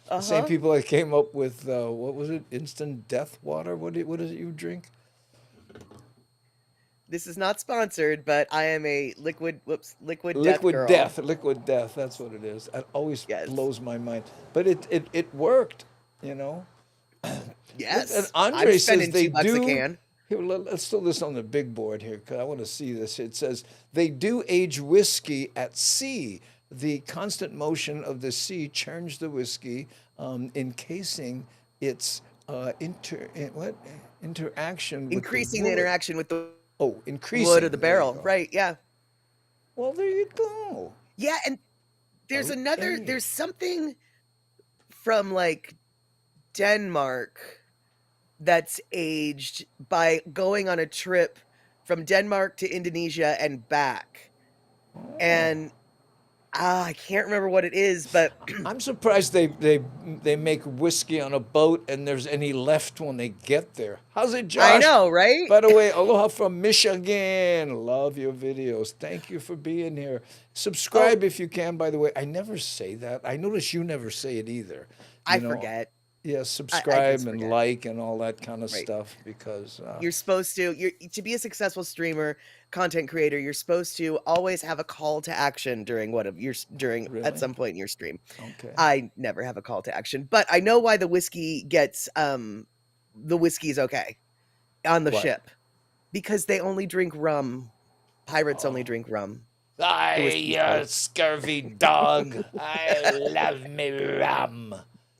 Speaker 2: The same
Speaker 3: Uh-huh.
Speaker 2: people that came up with, what was it, instant death water? What is it you drink?
Speaker 3: This is not sponsored, but I am a liquid death
Speaker 2: Liquid
Speaker 3: girl.
Speaker 2: Liquid death, that's what it is. It always blows my mind. But it worked, you know.
Speaker 3: Yes.
Speaker 2: And
Speaker 3: I'm
Speaker 2: Andre
Speaker 3: spending
Speaker 2: says they
Speaker 3: $2 a
Speaker 2: do.
Speaker 3: can.
Speaker 2: Here, let's throw this on the big board here because I want to see this. It says they do age whiskey at sea. The constant motion of the sea churns the whiskey, encasing its interaction with
Speaker 3: Increasing
Speaker 2: the
Speaker 3: the
Speaker 2: wood.
Speaker 3: interaction with the
Speaker 2: increasing
Speaker 3: wood of the
Speaker 2: there you
Speaker 3: barrel.
Speaker 2: go.
Speaker 3: Right, yeah.
Speaker 2: Well, there you go.
Speaker 3: Yeah, and there's there's something from like Denmark that's aged by going on a trip from Denmark to Indonesia and back. And I can't remember what it is, but
Speaker 2: I'm surprised they make whiskey on a boat and there's any left when they get there. How's it, Josh?
Speaker 3: I know, right?
Speaker 2: By the way, aloha from Michigan. Love your videos. Thank you for being here. Subscribe if you can, by the way. I never say that. I notice you never say it either.
Speaker 3: I forget.
Speaker 2: Yeah, subscribe and like and all that kind of stuff because
Speaker 3: You're supposed to be a successful streamer, content creator, you're supposed to always have a call to action during at some point in your stream.
Speaker 2: Okay.
Speaker 3: I never have a call to action, but I know why the whiskey gets the whiskey's okay on the
Speaker 2: What?
Speaker 3: ship. Because they only drink rum. Pirates only drink rum.
Speaker 2: You scurvy dog. I love me rum.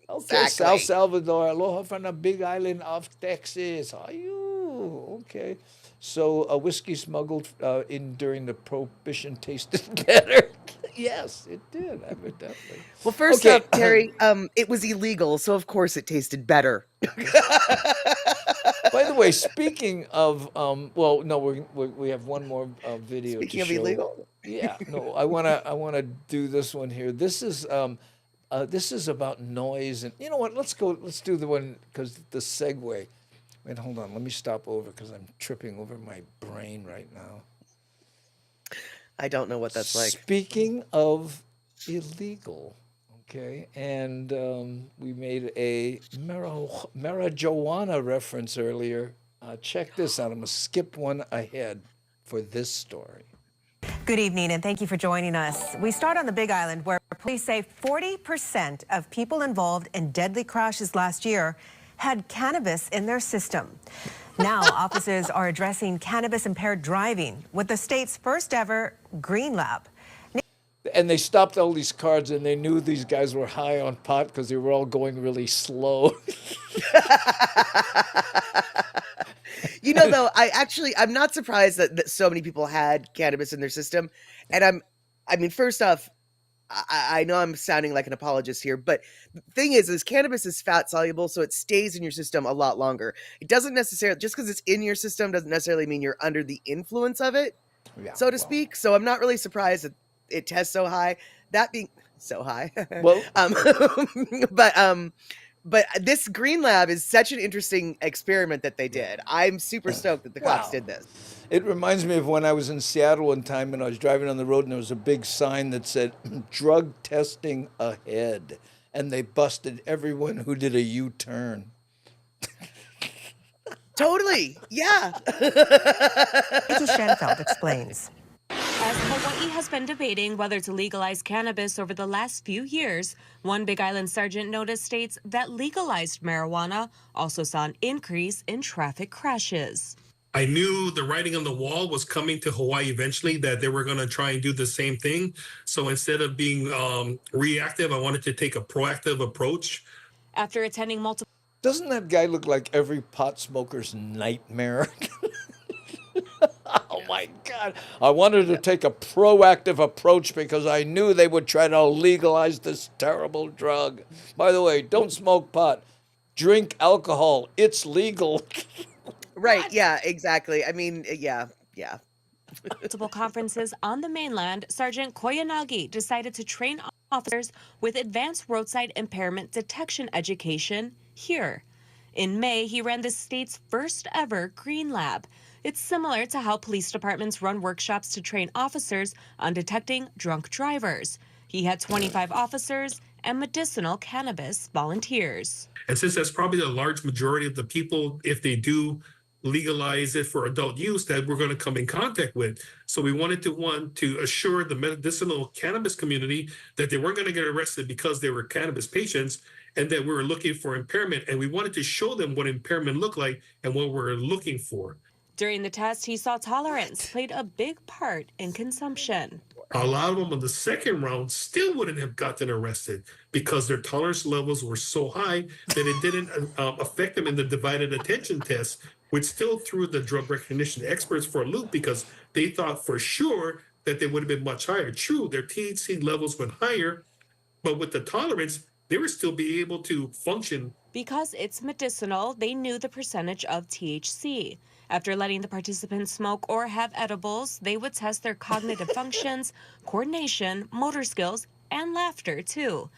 Speaker 2: Okay,
Speaker 3: Exactly.
Speaker 2: South Salvador. Aloha from the big island of Texas. Are you? Okay. So a whiskey smuggled in during the Prohibition tasted better. Yes, it did, evidently.
Speaker 3: Well, first
Speaker 2: Okay.
Speaker 3: up, Terry, it was illegal, so of course it tasted better.
Speaker 2: By the way, speaking of, well, no, we have one more video
Speaker 3: Speaking
Speaker 2: to
Speaker 3: of
Speaker 2: show.
Speaker 3: illegal?
Speaker 2: Yeah, no, I wanna do this one here. This is about noise, and you know what? Let's do the one because the segue. Wait, hold on. Let me stop over because I'm tripping over my brain right now.
Speaker 3: I don't know what that's like.
Speaker 2: Speaking of illegal, okay, and we made a marijuana reference earlier. Check this out. I'm going to skip one ahead for this story.
Speaker 17: Good evening, and thank you for joining us. We start on the Big Island, where police say 40% of people involved in deadly crashes last year had cannabis in their system. Now, officers are addressing cannabis-impaired driving with the state's first ever Green Lab.
Speaker 2: And they stopped all these cars, and they knew these guys were high on pot because they were all going really slow.
Speaker 3: You know, though, I'm not surprised that so many people had cannabis in their system. And I mean, first off, I know I'm sounding like an apologist here, but the thing is cannabis is fat soluble, so it stays in your system a lot longer. It doesn't necessarily, just because it's in your system doesn't necessarily mean you're under the influence of it, so to speak. So I'm not really surprised that it tests so high. That being so high,
Speaker 2: well,
Speaker 3: but this Green Lab is such an interesting experiment that they did. I'm super stoked that the cops did this.
Speaker 2: It reminds me of when I was in Seattle one time and I was driving on the road and there was a big sign that said, drug testing ahead. And they busted everyone who did a U-turn.
Speaker 3: Totally, yeah.
Speaker 17: Nikki Schenfeld explains.
Speaker 18: As Hawaii has been debating whether to legalize cannabis over the last few years, one Big Island sergeant noticed states that legalized marijuana also saw an increase in traffic crashes.
Speaker 19: I knew the writing on the wall was coming to Hawaii eventually, that they were going to try and do the same thing. So instead of being reactive, I wanted to take a proactive approach.
Speaker 18: After attending multiple...
Speaker 2: Doesn't that guy look like every pot smoker's nightmare? Oh my God. I wanted to take a proactive approach because I knew they would try to legalize this terrible drug. By the way, don't smoke pot. Drink alcohol. It's legal.
Speaker 3: Right, yeah, exactly. I mean, yeah.
Speaker 18: Multiple conferences on the mainland, Sergeant Koyanagi decided to train officers with advanced roadside impairment detection education here. In May, he ran the state's first ever Green Lab. It's similar to how police departments run workshops to train officers on detecting drunk drivers. He had 25 officers and medicinal cannabis volunteers.
Speaker 19: And since that's probably the large majority of the people, if they do legalize it for adult use, that we're going to come in contact with. So we wanted to assure the medicinal cannabis community that they weren't going to get arrested because they were cannabis patients, and that we were looking for impairment. And we wanted to show them what impairment looked like and what we're looking for.
Speaker 18: During the test, he saw tolerance played a big part in consumption.
Speaker 19: A lot of them in the second round still wouldn't have gotten arrested because their tolerance levels were so high that it didn't affect them in the divided attention test, which still threw the drug recognition experts for a loop because they thought for sure that they would have been much higher. True, their THC levels went higher, but with the tolerance, they would still be able to function.
Speaker 18: Because it's medicinal, they knew the percentage of THC. After letting the participants smoke or have edibles, they would test their cognitive functions, coordination, motor skills, and laughter, too.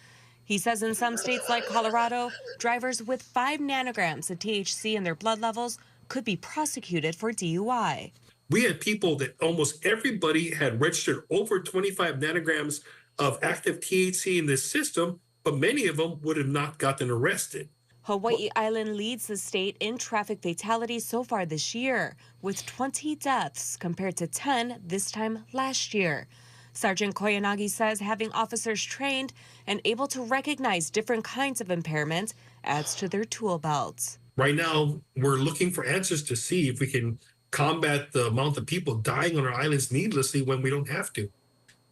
Speaker 18: He says in some states like Colorado, drivers with 5 nanograms of THC in their blood levels could be prosecuted for DUI.
Speaker 19: We had people that almost everybody had registered over 25 nanograms of active THC in this system, but many of them would have not gotten arrested.
Speaker 18: Hawaii Island leads the state in traffic fatalities so far this year, with 20 deaths compared to 10 this time last year. Sergeant Koyanagi says having officers trained and able to recognize different kinds of impairment adds to their tool belts.
Speaker 19: Right now, we're looking for answers to see if we can combat the amount of people dying on our islands needlessly when we don't have to.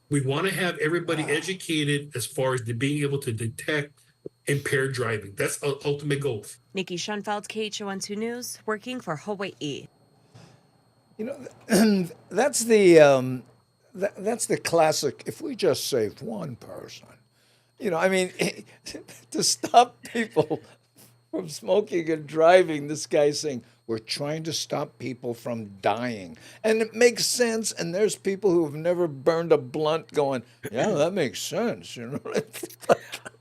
Speaker 19: We want to have everybody educated as far as being able to detect impaired driving. That's our ultimate goal.
Speaker 18: Nikki Schoenfeld, KHON2 News, working for Hawaii.
Speaker 2: You know, that's the classic. If we just save one person, you know, I mean, to stop people from smoking and driving, this guy's saying, we're trying to stop people from dying. And it makes sense. And there's people who have never burned a blunt going, yeah, that makes sense. You know,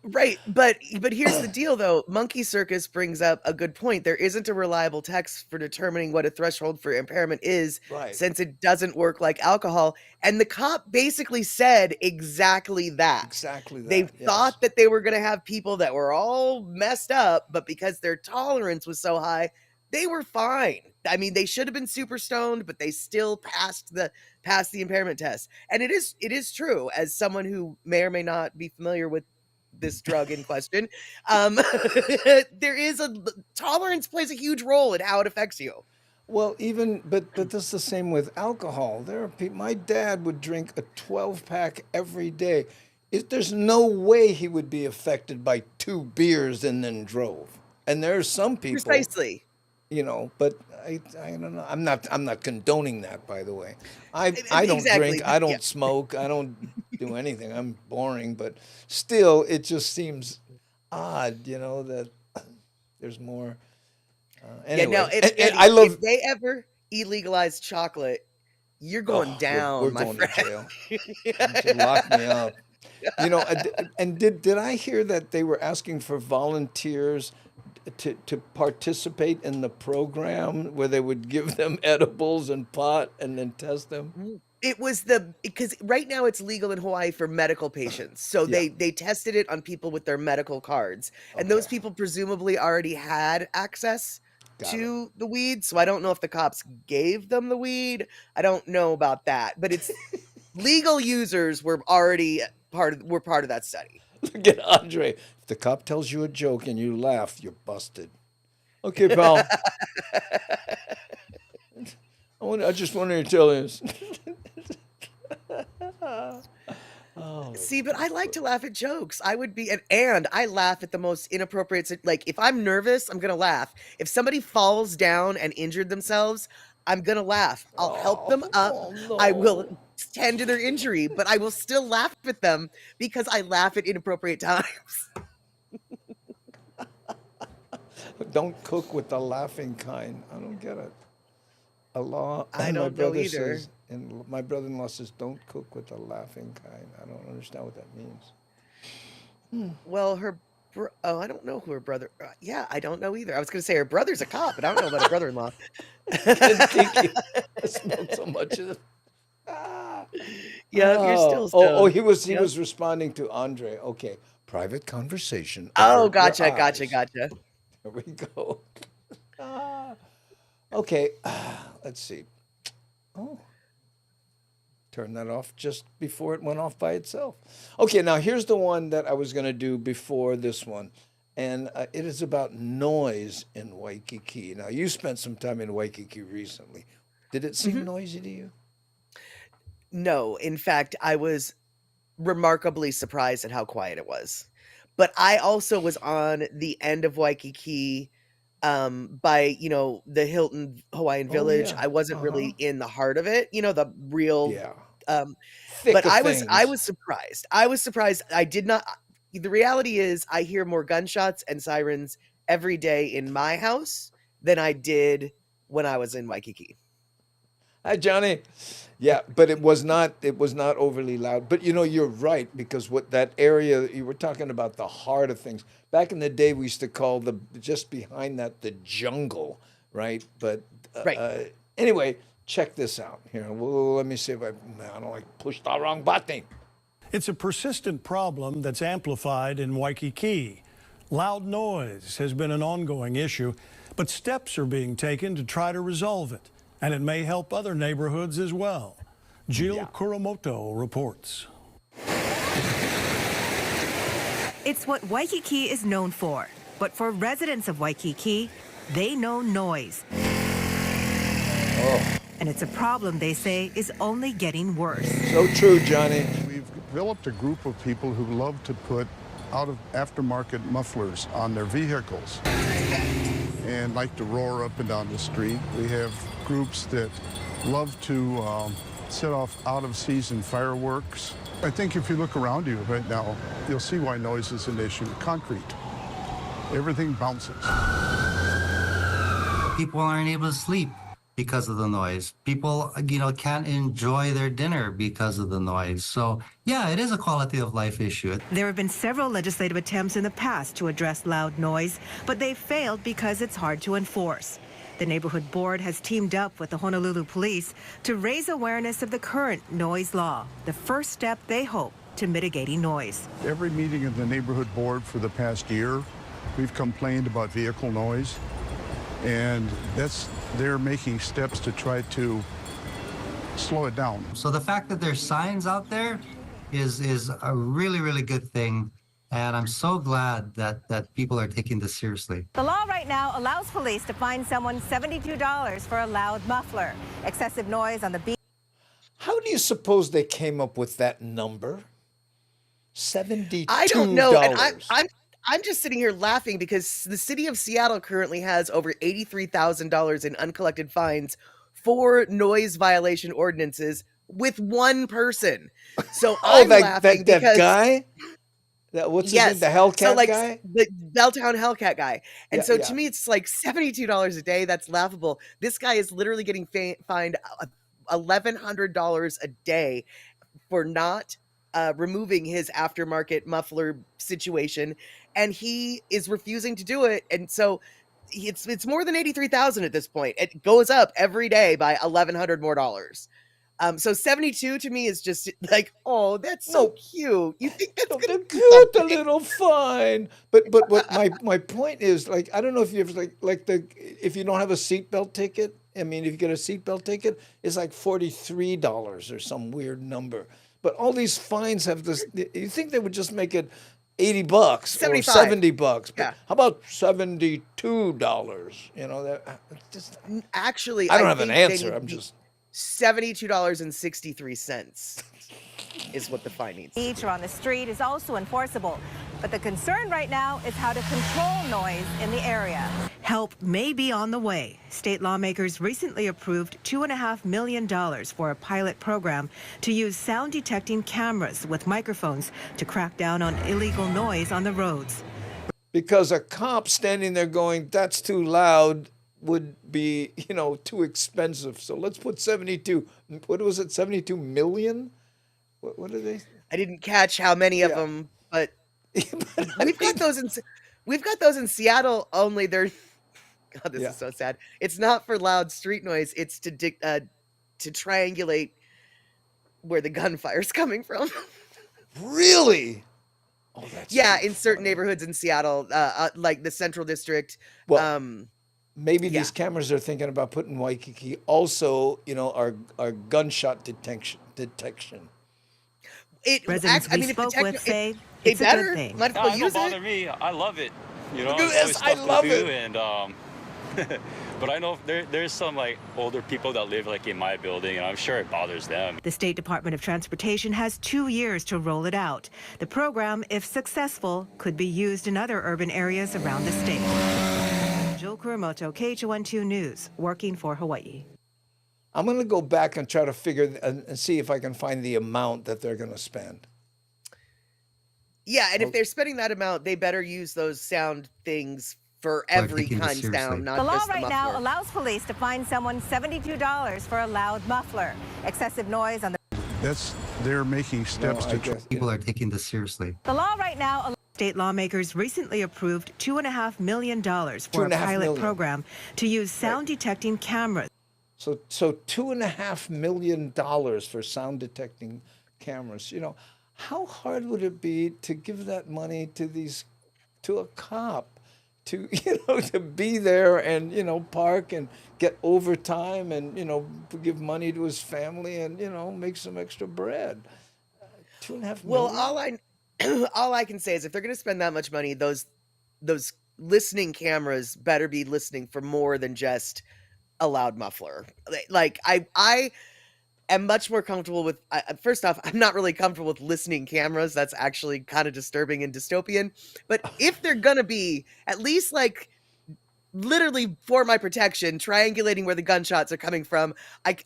Speaker 3: Right, but here's the deal, though. Monkey Circus brings up a good point. There isn't a reliable text for determining what a threshold for impairment is,
Speaker 2: Right.
Speaker 3: since it doesn't work like alcohol. And the cop basically said exactly that.
Speaker 2: Exactly that.
Speaker 3: They
Speaker 2: yes.
Speaker 3: thought that they were going to have people that were all messed up, but because their tolerance was so high, they were fine. I mean, they should have been super stoned, but they still passed the impairment test. And it is true, as someone who may or may not be familiar with this drug in question, there is tolerance plays a huge role in how it affects you.
Speaker 2: Well, but that's the same with alcohol. There are people. My dad would drink a 12-pack every day. There's no way he would be affected by 2 beers and then drove. And there are some people,
Speaker 3: precisely.
Speaker 2: You know, but I don't know. I'm not condoning that, by the way. I don't drink. I don't smoke. I don't do anything. I'm boring, but still, it just seems odd, you know, that there's more. Anyway,
Speaker 3: Yeah, no,
Speaker 2: I love.
Speaker 3: If they ever illegalize chocolate, you're going down.
Speaker 2: We're
Speaker 3: my
Speaker 2: going
Speaker 3: friend.
Speaker 2: to jail. To lock me up. You know, and did I hear that they were asking for volunteers to participate in the program where they would give them edibles and pot and then test them?
Speaker 3: It was because right now it's legal in Hawaii for medical patients. So they tested it on people with their medical cards. And those people presumably already had access to the weed. So I don't know if the cops gave them the weed. I don't know about that. But it's legal users were already part of that study.
Speaker 2: Look at Andre. If the cop tells you a joke and you laugh, you're busted. Okay, pal. I just wanted to tell you.
Speaker 3: See, but I like to laugh at jokes. I would be, and I laugh at the most inappropriate. Like, if I'm nervous, I'm gonna laugh. If somebody falls down and injured themselves, I'm gonna laugh. I'll help them up. I will tend to their injury, but I will still laugh at them because I laugh at inappropriate times.
Speaker 2: Don't cook with the laughing kind. I don't get it. Allah,
Speaker 3: I don't know either.
Speaker 2: Says, and my brother-in-law says, don't cook with the laughing kind. I don't understand what that means.
Speaker 3: Well, I don't know who her brother. Yeah, I don't know either. I was going to say her brother's a cop, but I don't know about her brother-in-law.
Speaker 2: I smoked so much of it.
Speaker 3: Yeah, you're still stoned.
Speaker 2: He was responding to Andre. Okay, private conversation.
Speaker 3: Oh, gotcha.
Speaker 2: There we go. Okay, let's see. Oh, turn that off just before it went off by itself. Okay, now here's the one that I was going to do before this one, and it is about noise in Waikiki. Now, you spent some time in Waikiki recently. Did it seem noisy to you?
Speaker 3: No, in fact, I was remarkably surprised at how quiet it was. But I also was on the end of Waikiki by, the Hilton Hawaiian Village.
Speaker 2: Yeah.
Speaker 3: I wasn't really in the heart of it, the real
Speaker 2: Thick
Speaker 3: but
Speaker 2: of
Speaker 3: I
Speaker 2: things.
Speaker 3: was surprised. I did not. The reality is I hear more gunshots and sirens every day in my house than I did when I was in Waikiki.
Speaker 2: Hi, Johnny. Yeah, but it was not overly loud. But you're right, because what that area, you were talking about the heart of things. Back in the day, we used to call just behind that the jungle, right? But anyway, check this out here. Well, let me see if I don't push the wrong button.
Speaker 20: It's a persistent problem that's amplified in Waikiki. Loud noise has been an ongoing issue, but steps are being taken to try to resolve it. And it may help other neighborhoods as well. Jill Kuramoto reports.
Speaker 17: It's what Waikiki is known for. But for residents of Waikiki, they know noise.
Speaker 2: Oh.
Speaker 17: And it's a problem, they say, is only getting worse.
Speaker 2: So true, Johnny.
Speaker 21: We've developed a group of people who love to put aftermarket mufflers on their vehicles and like to roar up and down the street. We have groups that love to set off out-of-season fireworks. I think if you look around you right now, you'll see why noise is an issue. Concrete. Everything bounces.
Speaker 22: People aren't able to sleep because of the noise. People, can't enjoy their dinner because of the noise. So, yeah, it is a quality of life issue.
Speaker 17: There have been several legislative attempts in the past to address loud noise, but they've failed because it's hard to enforce. The neighborhood board has teamed up with the Honolulu police to raise awareness of the current noise law, the first step, they hope, to mitigating noise.
Speaker 21: Every meeting of the neighborhood board for the past year, we've complained about vehicle noise, and they're making steps to try to slow it down.
Speaker 22: So the fact that there's signs out there is a really, really good thing. And I'm so glad that people are taking this seriously.
Speaker 17: The law right now allows police to fine someone $72 for a loud muffler. Excessive noise on the beach.
Speaker 2: How do you suppose they came up with that number? $72.
Speaker 3: I don't know. And I'm just sitting here laughing because the city of Seattle currently has over $83,000 in uncollected fines for noise violation ordinances with one person. So I'm laughing because
Speaker 2: that guy? What's his name? The Hellcat guy?
Speaker 3: The Belltown Hellcat guy. And
Speaker 2: Yeah,
Speaker 3: to me, it's like $72 a day. That's laughable. This guy is literally getting fined $1,100 a day for not removing his aftermarket muffler situation. And he is refusing to do it. And so it's more than $83,000 at this point. It goes up every day by $1,100 more dollars. So 72 to me is just like, oh, that's so cute. You think that's gonna
Speaker 2: cute, a little fine. But what my point is, like, I don't know if you ever if you don't have a seatbelt ticket. I mean, if you get a seatbelt ticket, it's like $43 or some weird number. But all these fines have this. You think they would just make it $80 or $70? But
Speaker 3: Yeah.
Speaker 2: How about $72? That just
Speaker 3: actually,
Speaker 2: I don't have an
Speaker 3: think they
Speaker 2: answer.
Speaker 3: need
Speaker 2: I'm
Speaker 3: to be
Speaker 2: just.
Speaker 3: $72.63 is what the fine needs.
Speaker 17: Beach or on the street is also enforceable. But the concern right now is how to control noise in the area. Help may be on the way. State lawmakers recently approved $2.5 million for a pilot program to use sound detecting cameras with microphones to crack down on illegal noise on the roads.
Speaker 2: Because a cop standing there going, that's too loud, would be, too expensive. So let's put 72. What was it? 72 million? What are they?
Speaker 3: I didn't catch how many of them, but we've got those in Seattle. Only they're. God, this is so sad. It's not for loud street noise. It's to triangulate where the gunfire's coming from.
Speaker 2: Really? Oh, that's
Speaker 3: in certain neighborhoods in Seattle, like the Central District.
Speaker 2: Well, maybe these cameras they're thinking about putting in Waikiki also, are gunshot detection.
Speaker 17: Residents we spoke with say
Speaker 3: they
Speaker 17: it's a
Speaker 3: better.
Speaker 17: good thing.
Speaker 3: Might as well use
Speaker 23: It don't
Speaker 3: it.
Speaker 23: bother me. I love it.
Speaker 2: Look at
Speaker 23: it's
Speaker 2: this, I
Speaker 23: always stuff
Speaker 2: love
Speaker 23: to do,
Speaker 2: it.
Speaker 23: and but I know there's some like older people that live like in my building, and I'm sure it bothers them.
Speaker 17: The State Department of Transportation has 2 years to roll it out. The program, if successful, could be used in other urban areas around the state. Jill Kurumoto, KHON2 News, working for Hawaii.
Speaker 2: I'm going to go back and try to figure and see if I can find the amount that they're going to spend.
Speaker 3: Yeah, and if they're spending that amount, they better use those sound things for every kind of sound, not
Speaker 17: The law
Speaker 3: just the
Speaker 17: right
Speaker 3: muffler.
Speaker 17: now allows police to fine someone $72 for a loud muffler. Excessive noise on the...
Speaker 21: They're making steps to.
Speaker 22: People are taking this seriously.
Speaker 17: The law right now... State lawmakers recently approved $2.5 million for a pilot program to use sound detecting cameras.
Speaker 2: So $2.5 million for sound detecting cameras. How hard would it be to give that money to a cop to to be there and park and get overtime and give money to his family and make some extra bread? $2.5 million.
Speaker 3: Well, all I can say is if they're going to spend that much money, those listening cameras better be listening for more than just a loud muffler. Like I am much more comfortable with. First off, I'm not really comfortable with listening cameras. That's actually kind of disturbing and dystopian. But if they're gonna be at least like literally for my protection, triangulating where the gunshots are coming from,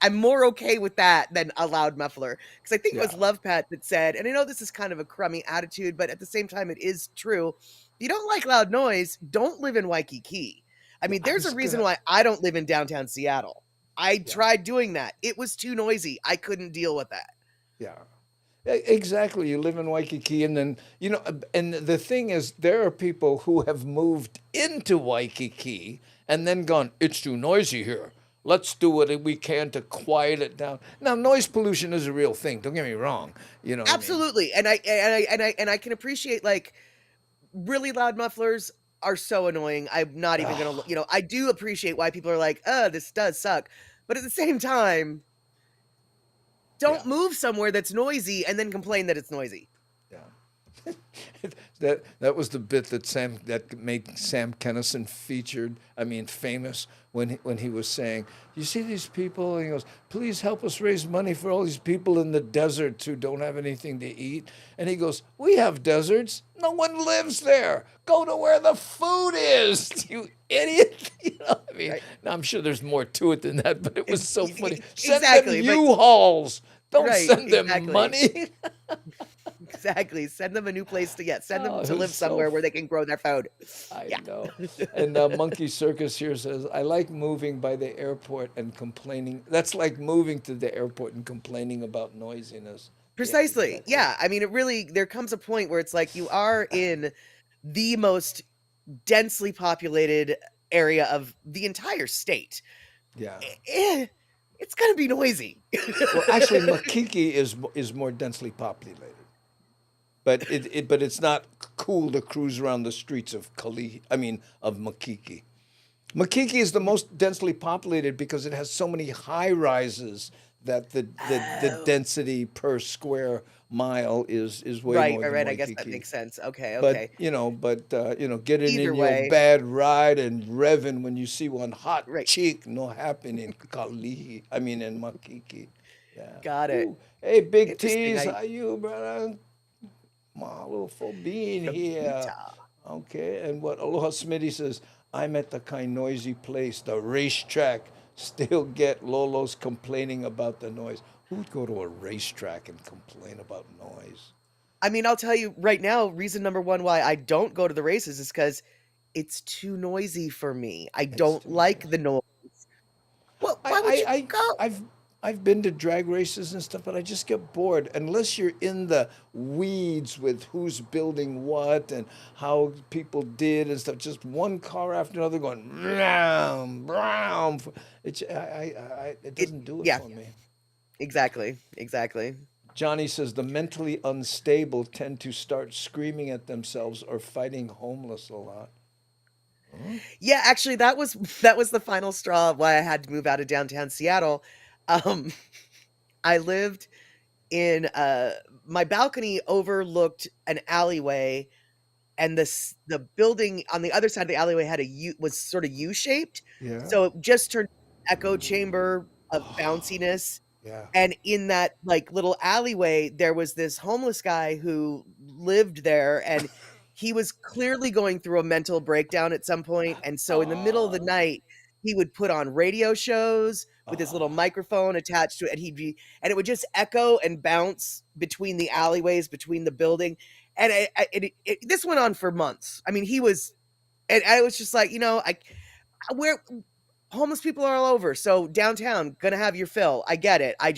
Speaker 3: I'm more okay with that than a loud muffler. Because I think it was Love Pat that said, and I know this is kind of a crummy attitude, but at the same time, it is true. If you don't like loud noise, don't live in Waikiki. I mean, there's a reason why I don't live in downtown Seattle. I tried doing that. It was too noisy. I couldn't deal with that.
Speaker 2: Yeah. Exactly. You live in Waikiki, and then, and the thing is, there are people who have moved into Waikiki and then gone, it's too noisy here. Let's do what we can to quiet it down. Now, noise pollution is a real thing. Don't get me wrong.
Speaker 3: Absolutely. And I can appreciate, like, really loud mufflers are so annoying. I'm not even going to, I do appreciate why people are like, this does suck. But at the same time, don't move somewhere that's noisy and then complain that it's noisy.
Speaker 2: That was the bit that made Sam Kinison famous when he was saying, you see these people, and he goes, please help us raise money for all these people in the deserts who don't have anything to eat. And he goes, we have deserts. No one lives there. Go to where the food is, you idiot. Now I'm sure there's more to it than that, but it was so funny. Send them U-Hauls. Don't send them money.
Speaker 3: Exactly. Send them a new place to send them to live somewhere where they can grow their food.
Speaker 2: I know. And Monkey Circus here says, I like moving by the airport and complaining. That's like moving to the airport and complaining about noisiness.
Speaker 3: Precisely. Yeah. I mean, there comes a point where it's like you are in the most densely populated area of the entire state.
Speaker 2: Yeah.
Speaker 3: It's going to be noisy.
Speaker 2: Well, actually, Makiki is more densely populated. But it's not cool to cruise around the streets of Makiki. Makiki is the most densely populated because it has so many high rises that the density per square mile is way more than
Speaker 3: Right.
Speaker 2: Waikiki.
Speaker 3: I guess that makes sense. Okay.
Speaker 2: But getting
Speaker 3: Either
Speaker 2: in
Speaker 3: way.
Speaker 2: your bad ride and revving when you see one hot cheek, no happen in in Makiki. Yeah.
Speaker 3: Got it.
Speaker 2: Ooh. Hey, Big T's, how you, brother? Mahalo for being here. Okay, and what Aloha Smitty says, I'm at the kind noisy place, the racetrack. Still get Lolos complaining about the noise. Who'd go to a racetrack and complain about noise?
Speaker 3: I mean, I'll tell you right now, reason number one why I don't go to the races is because it's too noisy for me. I don't like the noise. Well, why would you go?
Speaker 2: I've been to drag races and stuff, but I just get bored unless you're in the weeds with who's building what and how people did and stuff. Just one car after another going brown, brown. It doesn't do it for me.
Speaker 3: Exactly.
Speaker 2: Johnny says the mentally unstable tend to start screaming at themselves or fighting homeless a lot.
Speaker 3: Yeah, actually, that was the final straw of why I had to move out of downtown Seattle. I lived in my balcony overlooked an alleyway, and the building on the other side of the alleyway was sort of U-shaped.
Speaker 2: Yeah.
Speaker 3: So it just turned echo chamber of bounciness.
Speaker 2: Yeah.
Speaker 3: And in that like little alleyway, there was this homeless guy who lived there, and he was clearly going through a mental breakdown at some point. And so in the middle of the night, he would put on radio shows with his little microphone attached to it, and it would just echo and bounce between the alleyways, between the building. And this went on for months. I mean, and I was just like, where homeless people are all over. So downtown, gonna have your fill. I get it. I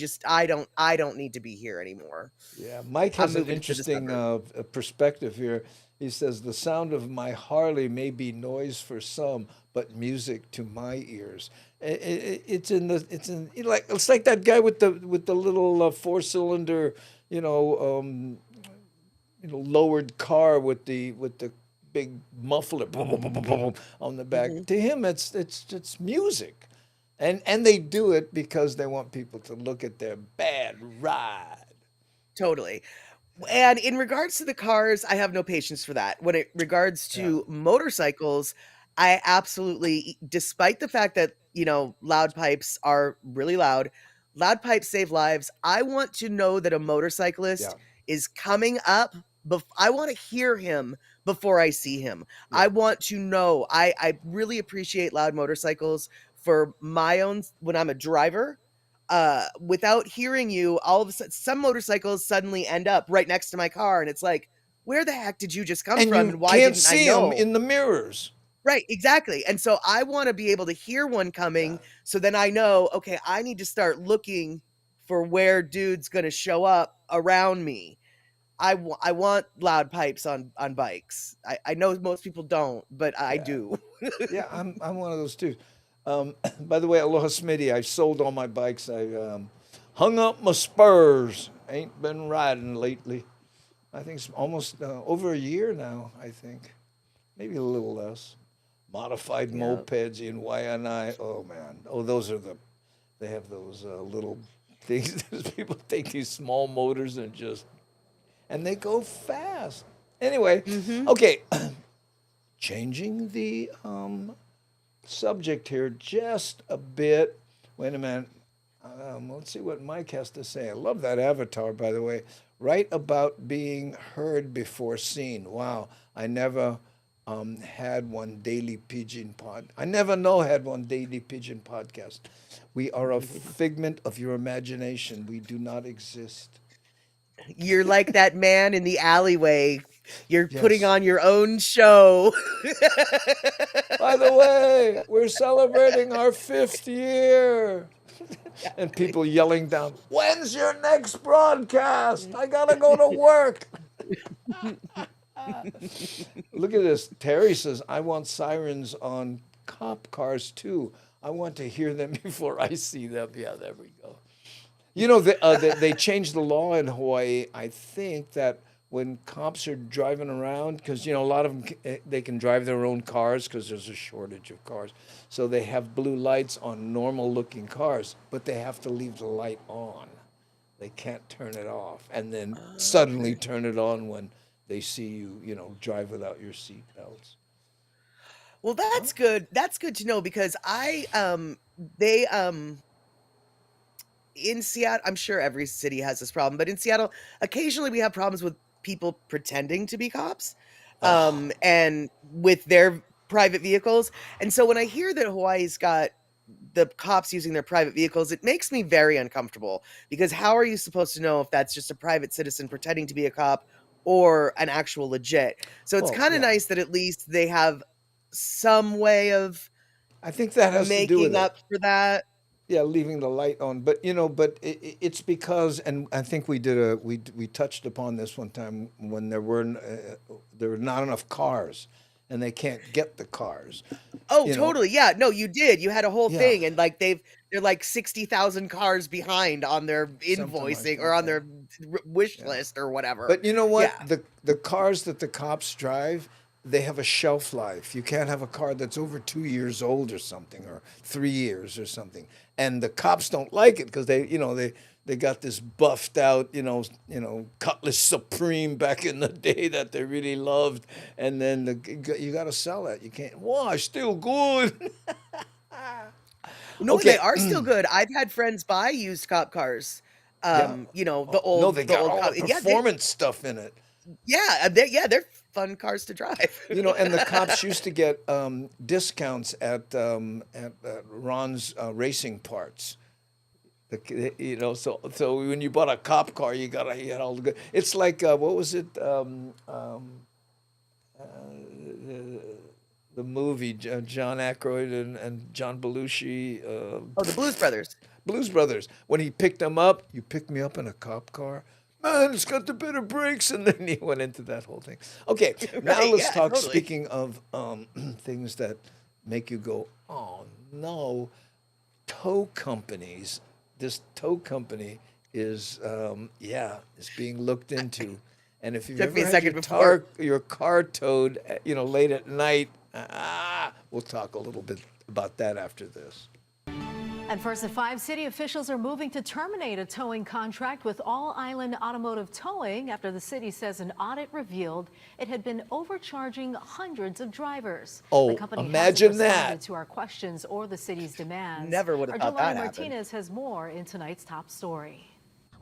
Speaker 3: don't need to be here anymore.
Speaker 2: Yeah, Mike has an interesting perspective here. He says the sound of my Harley may be noise for some, but music to my ears. It's like that guy with the little 4-cylinder, lowered car with the big muffler on the back. To him, it's music, and they do it because they want people to look at their bad ride.
Speaker 3: Totally. And in regards to the cars, I have no patience for that. When it regards to motorcycles, I absolutely, despite the fact that loud pipes are really loud. Loud pipes save lives. I want to know that a motorcyclist is coming up. I want to hear him before I see him. I want to know. I really appreciate loud motorcycles for my own when I'm a driver. Without hearing you, all of a sudden, some motorcycles suddenly end up right next to my car, and it's like, where the heck did you just come
Speaker 2: And
Speaker 3: from,
Speaker 2: you
Speaker 3: and why
Speaker 2: can't
Speaker 3: didn't I
Speaker 2: see them
Speaker 3: know?
Speaker 2: in the mirrors.
Speaker 3: Right, exactly. And so I want to be able to hear one coming, so then I know, okay, I need to start looking for where dude's going to show up around me. I want loud pipes on bikes. I know most people don't, but I do.
Speaker 2: Yeah, I'm one of those too. By the way, aloha Smitty, I sold all my bikes. I hung up my spurs. Ain't been riding lately. I think it's almost over a year now, I think. Maybe a little less. Modified mopeds in Waianae. Oh, man. Oh, they have those little things. People take these small motors and they go fast. Anyway, okay. Changing the subject here just a bit. Wait a minute. Let's see what Mike has to say. I love that avatar, by the way. Right about being heard before seen. Wow. I never had one daily Pidgin pod. I never had one daily Pidgin podcast. We are a figment of your imagination. We do not exist.
Speaker 3: You're like that man in the alleyway. You're putting on your own show.
Speaker 2: By the way, we're celebrating our 5th year. And people yelling down, when's your next broadcast? I gotta go to work. Look at this. Terry says, I want sirens on cop cars too. I want to hear them before I see them. Yeah, there we go. You know, they changed the law in Hawaii. I think that when cops are driving around, because, a lot of them, they can drive their own cars because there's a shortage of cars. So they have blue lights on normal-looking cars, but they have to leave the light on. They can't turn it off and then suddenly turn it on when they see you, drive without your seat belts.
Speaker 3: Well, that's good. That's good to know because in Seattle, I'm sure every city has this problem, but in Seattle, occasionally we have problems with people pretending to be cops, and with their private vehicles. And so when I hear that Hawaii's got the cops using their private vehicles, it makes me very uncomfortable because how are you supposed to know if that's just a private citizen pretending to be a cop or an actual legit? So it's kind of nice that at least they have some way of
Speaker 2: I think that has to do with
Speaker 3: making up for that.
Speaker 2: Yeah, leaving the light on, but it's because, and I think we touched upon this one time when there were not enough cars, and they can't get the cars.
Speaker 3: Oh, totally. Yeah, no, you did. You had a whole thing, and like they're like 60,000 cars behind on their invoicing or on their wish list or whatever.
Speaker 2: But you know what? The cars that the cops drive, they have a shelf life. You can't have a car that's over 2 years old or something, or 3 years or something. And the cops don't like it because they got this buffed out, Cutlass Supreme back in the day that they really loved. And then you got to sell it. You can't. Wow, still good.
Speaker 3: No, they are still good. I've had friends buy used cop cars. The old.
Speaker 2: No, they got
Speaker 3: old
Speaker 2: all the performance stuff in it.
Speaker 3: Yeah, they're fun cars to drive.
Speaker 2: And the cops used to get discounts at Ron's racing parts. So when you bought a cop car, you had all the good. It's like what was it? The movie John Aykroyd and John Belushi.
Speaker 3: The Blues Brothers.
Speaker 2: Blues Brothers. When he picked them up, you picked me up in a cop car. Man, it's got the better brakes, and then he went into that whole thing. Okay, now let's talk. Totally. Speaking of things that make you go, "Oh no," tow companies. This tow company is being looked into, and if you've ever had your car towed, late at night, we'll talk a little bit about that after this.
Speaker 1: And first at 5, city officials are moving to terminate a towing contract with All Island Automotive Towing after the city says an audit revealed it had been overcharging hundreds of drivers.
Speaker 2: Oh,
Speaker 1: the company
Speaker 2: imagine
Speaker 1: hasn't responded
Speaker 2: that.
Speaker 1: to our questions or the city's demands.
Speaker 3: Never would have
Speaker 1: Our
Speaker 3: thought
Speaker 1: Jelani
Speaker 3: that happened.
Speaker 1: Martinez has more in tonight's top story.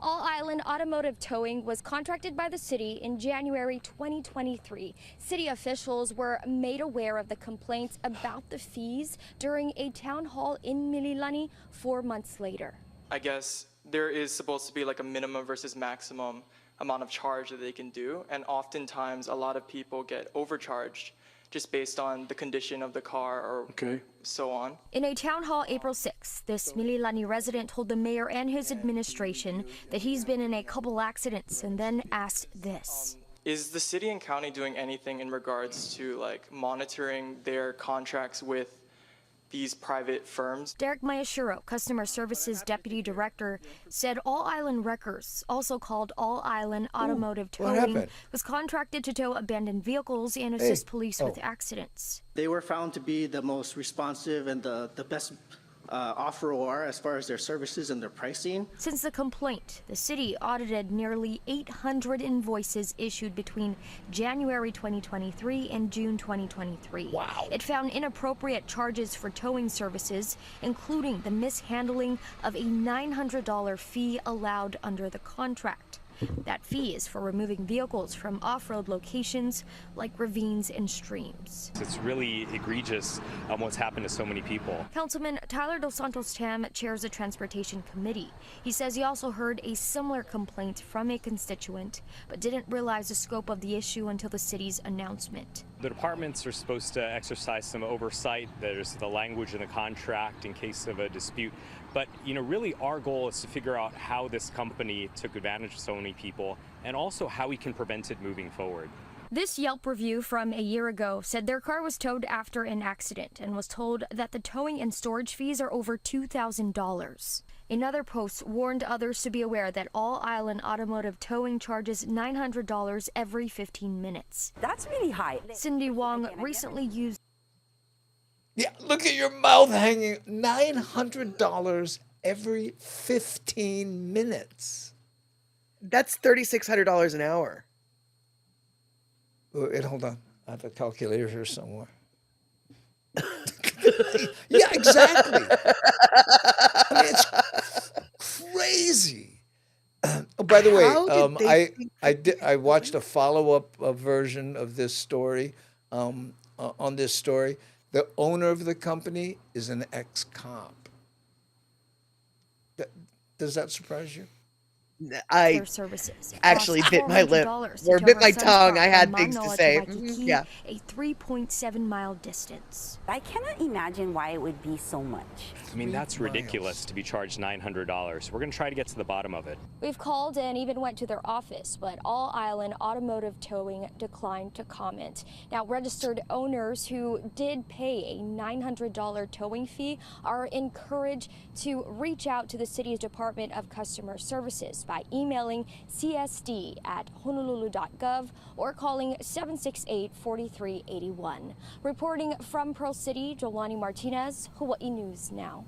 Speaker 5: All Island Automotive Towing was contracted by the city in January 2023. City officials were made aware of the complaints about the fees during a town hall in Mililani 4 months later.
Speaker 8: I guess there is supposed to be like a minimum versus maximum amount of charge that they can do, and oftentimes a lot of people get overcharged just based on the condition of the car or so on.
Speaker 5: In a town hall April 6th, this Mililani resident told the mayor and his administration that he's been in a couple accidents and then asked this.
Speaker 8: Is the city and county doing anything in regards to like monitoring their contracts with these private firms?
Speaker 5: Derek Mayashiro, Customer Services Deputy Director, said All Island Wreckers, also called All Island Automotive Towing, was contracted to tow abandoned vehicles and assist police with accidents.
Speaker 24: They were found to be the most responsive and the best offeror as far as their services and their pricing.
Speaker 5: Since the complaint, the city audited nearly 800 invoices issued between January 2023 and June 2023. Wow. It found inappropriate charges for towing services, including the mishandling of a $900 fee allowed under the contract. That fee is for removing vehicles from off-road locations like ravines and streams.
Speaker 25: It's really egregious what's happened to so many people.
Speaker 5: Councilman Tyler Dos Santos Tam chairs the Transportation Committee. He says he also heard a similar complaint from a constituent, but didn't realize the scope of the issue until the city's announcement.
Speaker 25: The departments are supposed to exercise some oversight. There's the language in the contract in case of a dispute. But, really our goal is to figure out how this company took advantage of so many people and also how we can prevent it moving forward.
Speaker 5: This Yelp review from a year ago said their car was towed after an accident and was told that the towing and storage fees are over $2,000. Another post warned others to be aware that All Island Automotive Towing charges $900 every 15 minutes.
Speaker 26: That's really high.
Speaker 5: Cindy Wong recently used...
Speaker 2: Yeah, look at your mouth hanging. $900 every 15 minutes.
Speaker 3: That's $3,600 an hour.
Speaker 2: Wait, hold on. I have a calculator here somewhere. Yeah, exactly. I mean, it's crazy. Oh, by the way, I watched a follow-up version of this story. On this story, the owner of the company is an ex-cop. Does that surprise you?
Speaker 3: I actually bit my lip or bit my tongue. I had things to say. Yeah.
Speaker 5: A 3.7-mile distance.
Speaker 26: I cannot imagine why it would be so much.
Speaker 25: I mean, that's ridiculous to be charged $900. We're going to try to get to the bottom of it.
Speaker 5: We've called and even went to their office, but All Island Automotive Towing declined to comment. Now, registered owners who did pay a $900 towing fee are encouraged to reach out to the city's Department of Customer Services by emailing csd@honolulu.gov or calling 768-4381. Reporting from Pearl City, Jelani Martinez, Hawaii News Now.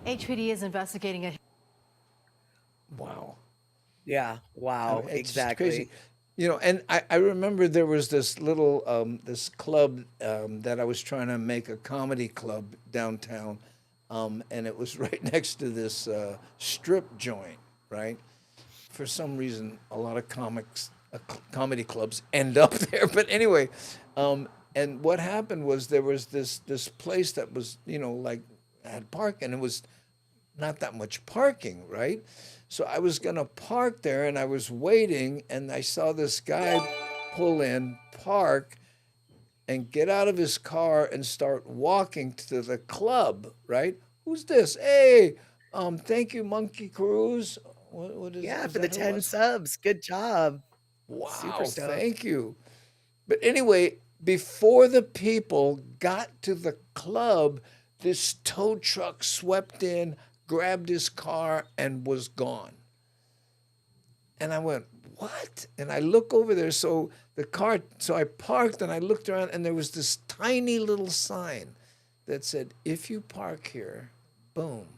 Speaker 1: HPD is investigating it.
Speaker 2: Wow.
Speaker 3: Yeah, wow,
Speaker 2: It's
Speaker 3: exactly.
Speaker 2: crazy. And I remember there was this little, this club that I was trying to make a comedy club downtown, and it was right next to this strip joint, right? For some reason, a lot of comedy clubs end up there. But anyway, and what happened was there was this place that was, had parking, and it was not that much parking, right? So I was going to park there, and I was waiting, and I saw this guy pull in, park, and get out of his car and start walking to the club, right? Who's this? Hey, thank you, Monkey Cruise. What is
Speaker 3: Yeah,
Speaker 2: is
Speaker 3: for the
Speaker 2: that who it
Speaker 3: 10
Speaker 2: was?
Speaker 3: subs. Good job.
Speaker 2: Wow,
Speaker 3: Super stoked.
Speaker 2: thank you. But anyway, before the people got to the club, this tow truck swept in, grabbed his car, and was gone. And I went, what? And I look over there, so I parked, and I looked around, and there was this tiny little sign that said, if you park here, boom,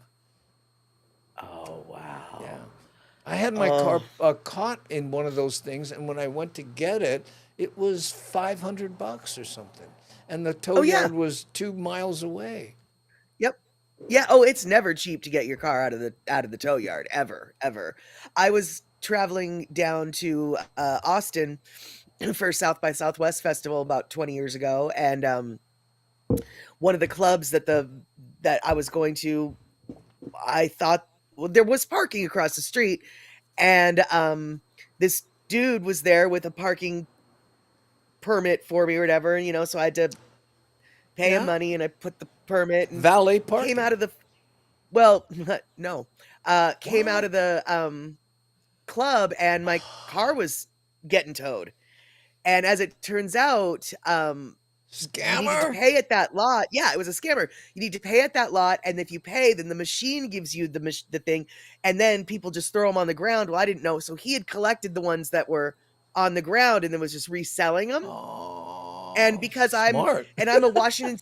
Speaker 2: I had my car caught in one of those things, and when I went to get it, it was $500 or something, and the tow yard was 2 miles away.
Speaker 3: Yep. Yeah. Oh, it's never cheap to get your car out of the tow yard, ever. I was traveling down to Austin for South by Southwest Festival about 20 years ago, and one of the clubs that I was going to, I thought, well, there was parking across the street, and this dude was there with a parking permit for me or whatever, so I had to pay him money, and I put the permit and
Speaker 2: Valet parking.
Speaker 3: came out of the no. Came out of the club, and my car was getting towed. And as it turns out, you needed to pay at that lot. Yeah, it was a scammer. You need to pay at that lot, and if you pay, then the machine gives you the thing, and then people just throw them on the ground. Well, I didn't know, so he had collected the ones that were on the ground and then was just reselling them. And because I'm a Washington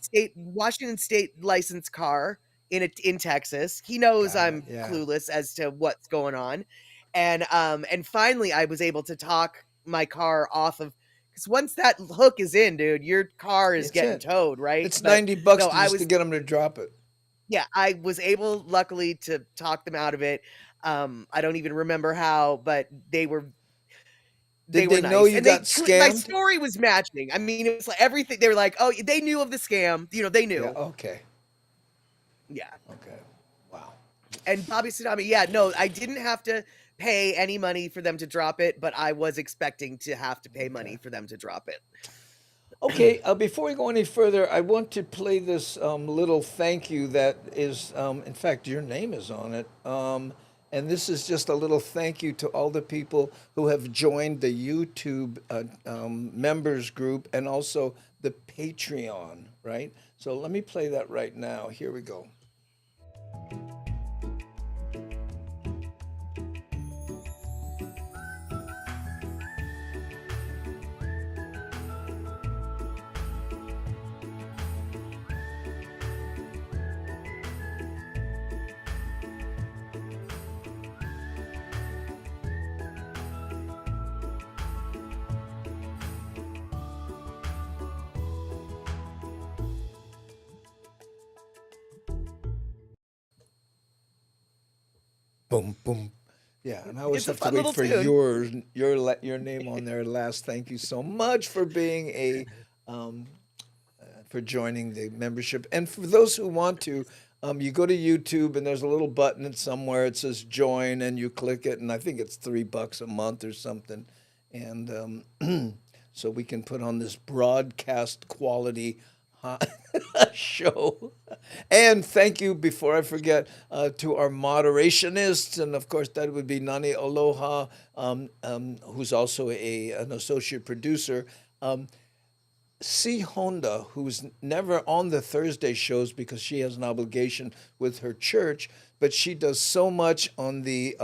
Speaker 3: State licensed car in Texas, he knows I'm clueless as to what's going on, and finally I was able to talk my car off of. Because once that hook is in, dude, your car is getting towed, right?
Speaker 2: It's $90 to get them to drop it.
Speaker 3: Yeah, I was able, luckily, to talk them out of it. I don't even remember how, but they were.
Speaker 2: Did they know you got scammed?
Speaker 3: My story was matching. I mean, it was like everything. They were like, "Oh, they knew of the scam. They knew."
Speaker 2: Yeah, okay.
Speaker 3: Yeah.
Speaker 2: Okay. Wow.
Speaker 3: And Bobby Tsunami, no, I didn't have to pay any money for them to drop it, but I was expecting to have to pay money for them to drop it.
Speaker 2: Okay, before we go any further, I want to play this little thank you that is, in fact, your name is on it. And this is just a little thank you to all the people who have joined the YouTube members group and also the Patreon, right? So let me play that right now. Here we go. Boom, boom. Yeah, and I always have to wait for your name on there last. Thank you so much for being for joining the membership. And for those who want to, you go to YouTube and there's a little button somewhere. It says join, and you click it, and I think it's $3 a month or something. And so we can put on this broadcast quality show. And thank you, before I forget, to our moderationists, and of course that would be Nani Aloha, who's also an associate producer. C. Honda, who's never on the Thursday shows because she has an obligation with her church, but she does so much on the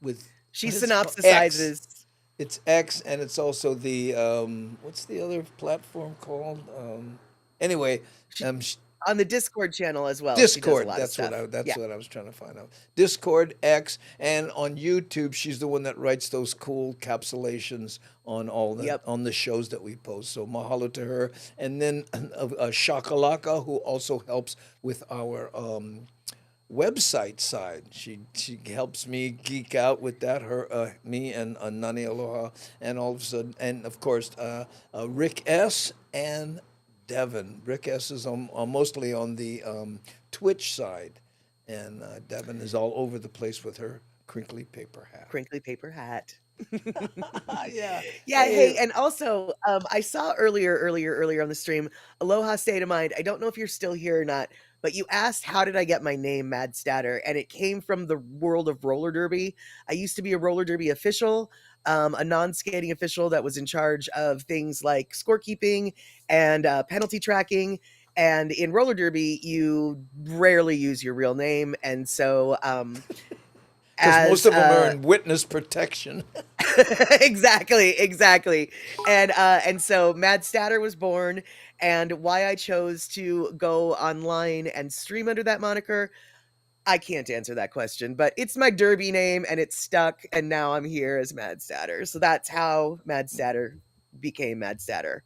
Speaker 2: with
Speaker 3: she synopsizes.
Speaker 2: It's X, and it's also the what's the other platform called? Anyway,
Speaker 3: on the Discord channel as well.
Speaker 2: Discord. That's what I was trying to find out. Discord, X, and on YouTube, she's the one that writes those cool capsulations on all the on the shows that we post. So mahalo to her, and then Shakalaka, who also helps with our website side. She helps me geek out with that. Me and Nani Aloha, and all of a sudden, and of course, Rick S. and Devin. Rick S. is mostly on the Twitch side, and Devin is all over the place with her crinkly paper hat.
Speaker 3: Crinkly paper hat.
Speaker 2: Yeah.
Speaker 3: Hey, and also, I saw earlier on the stream, Aloha State of Mind. I don't know if you're still here or not, but you asked, how did I get my name, Mad Statter? And it came from the world of roller derby. I used to be a roller derby official, a non-skating official that was in charge of things like scorekeeping and penalty tracking. And in roller derby, you rarely use your real name. And so...
Speaker 2: because most of them are in witness protection.
Speaker 3: Exactly. And so Mad Statter was born, and why I chose to go online and stream under that moniker, I can't answer that question, but it's my derby name and it's stuck, and now I'm here as Mad Statter. So that's how Mad Statter became Mad Statter.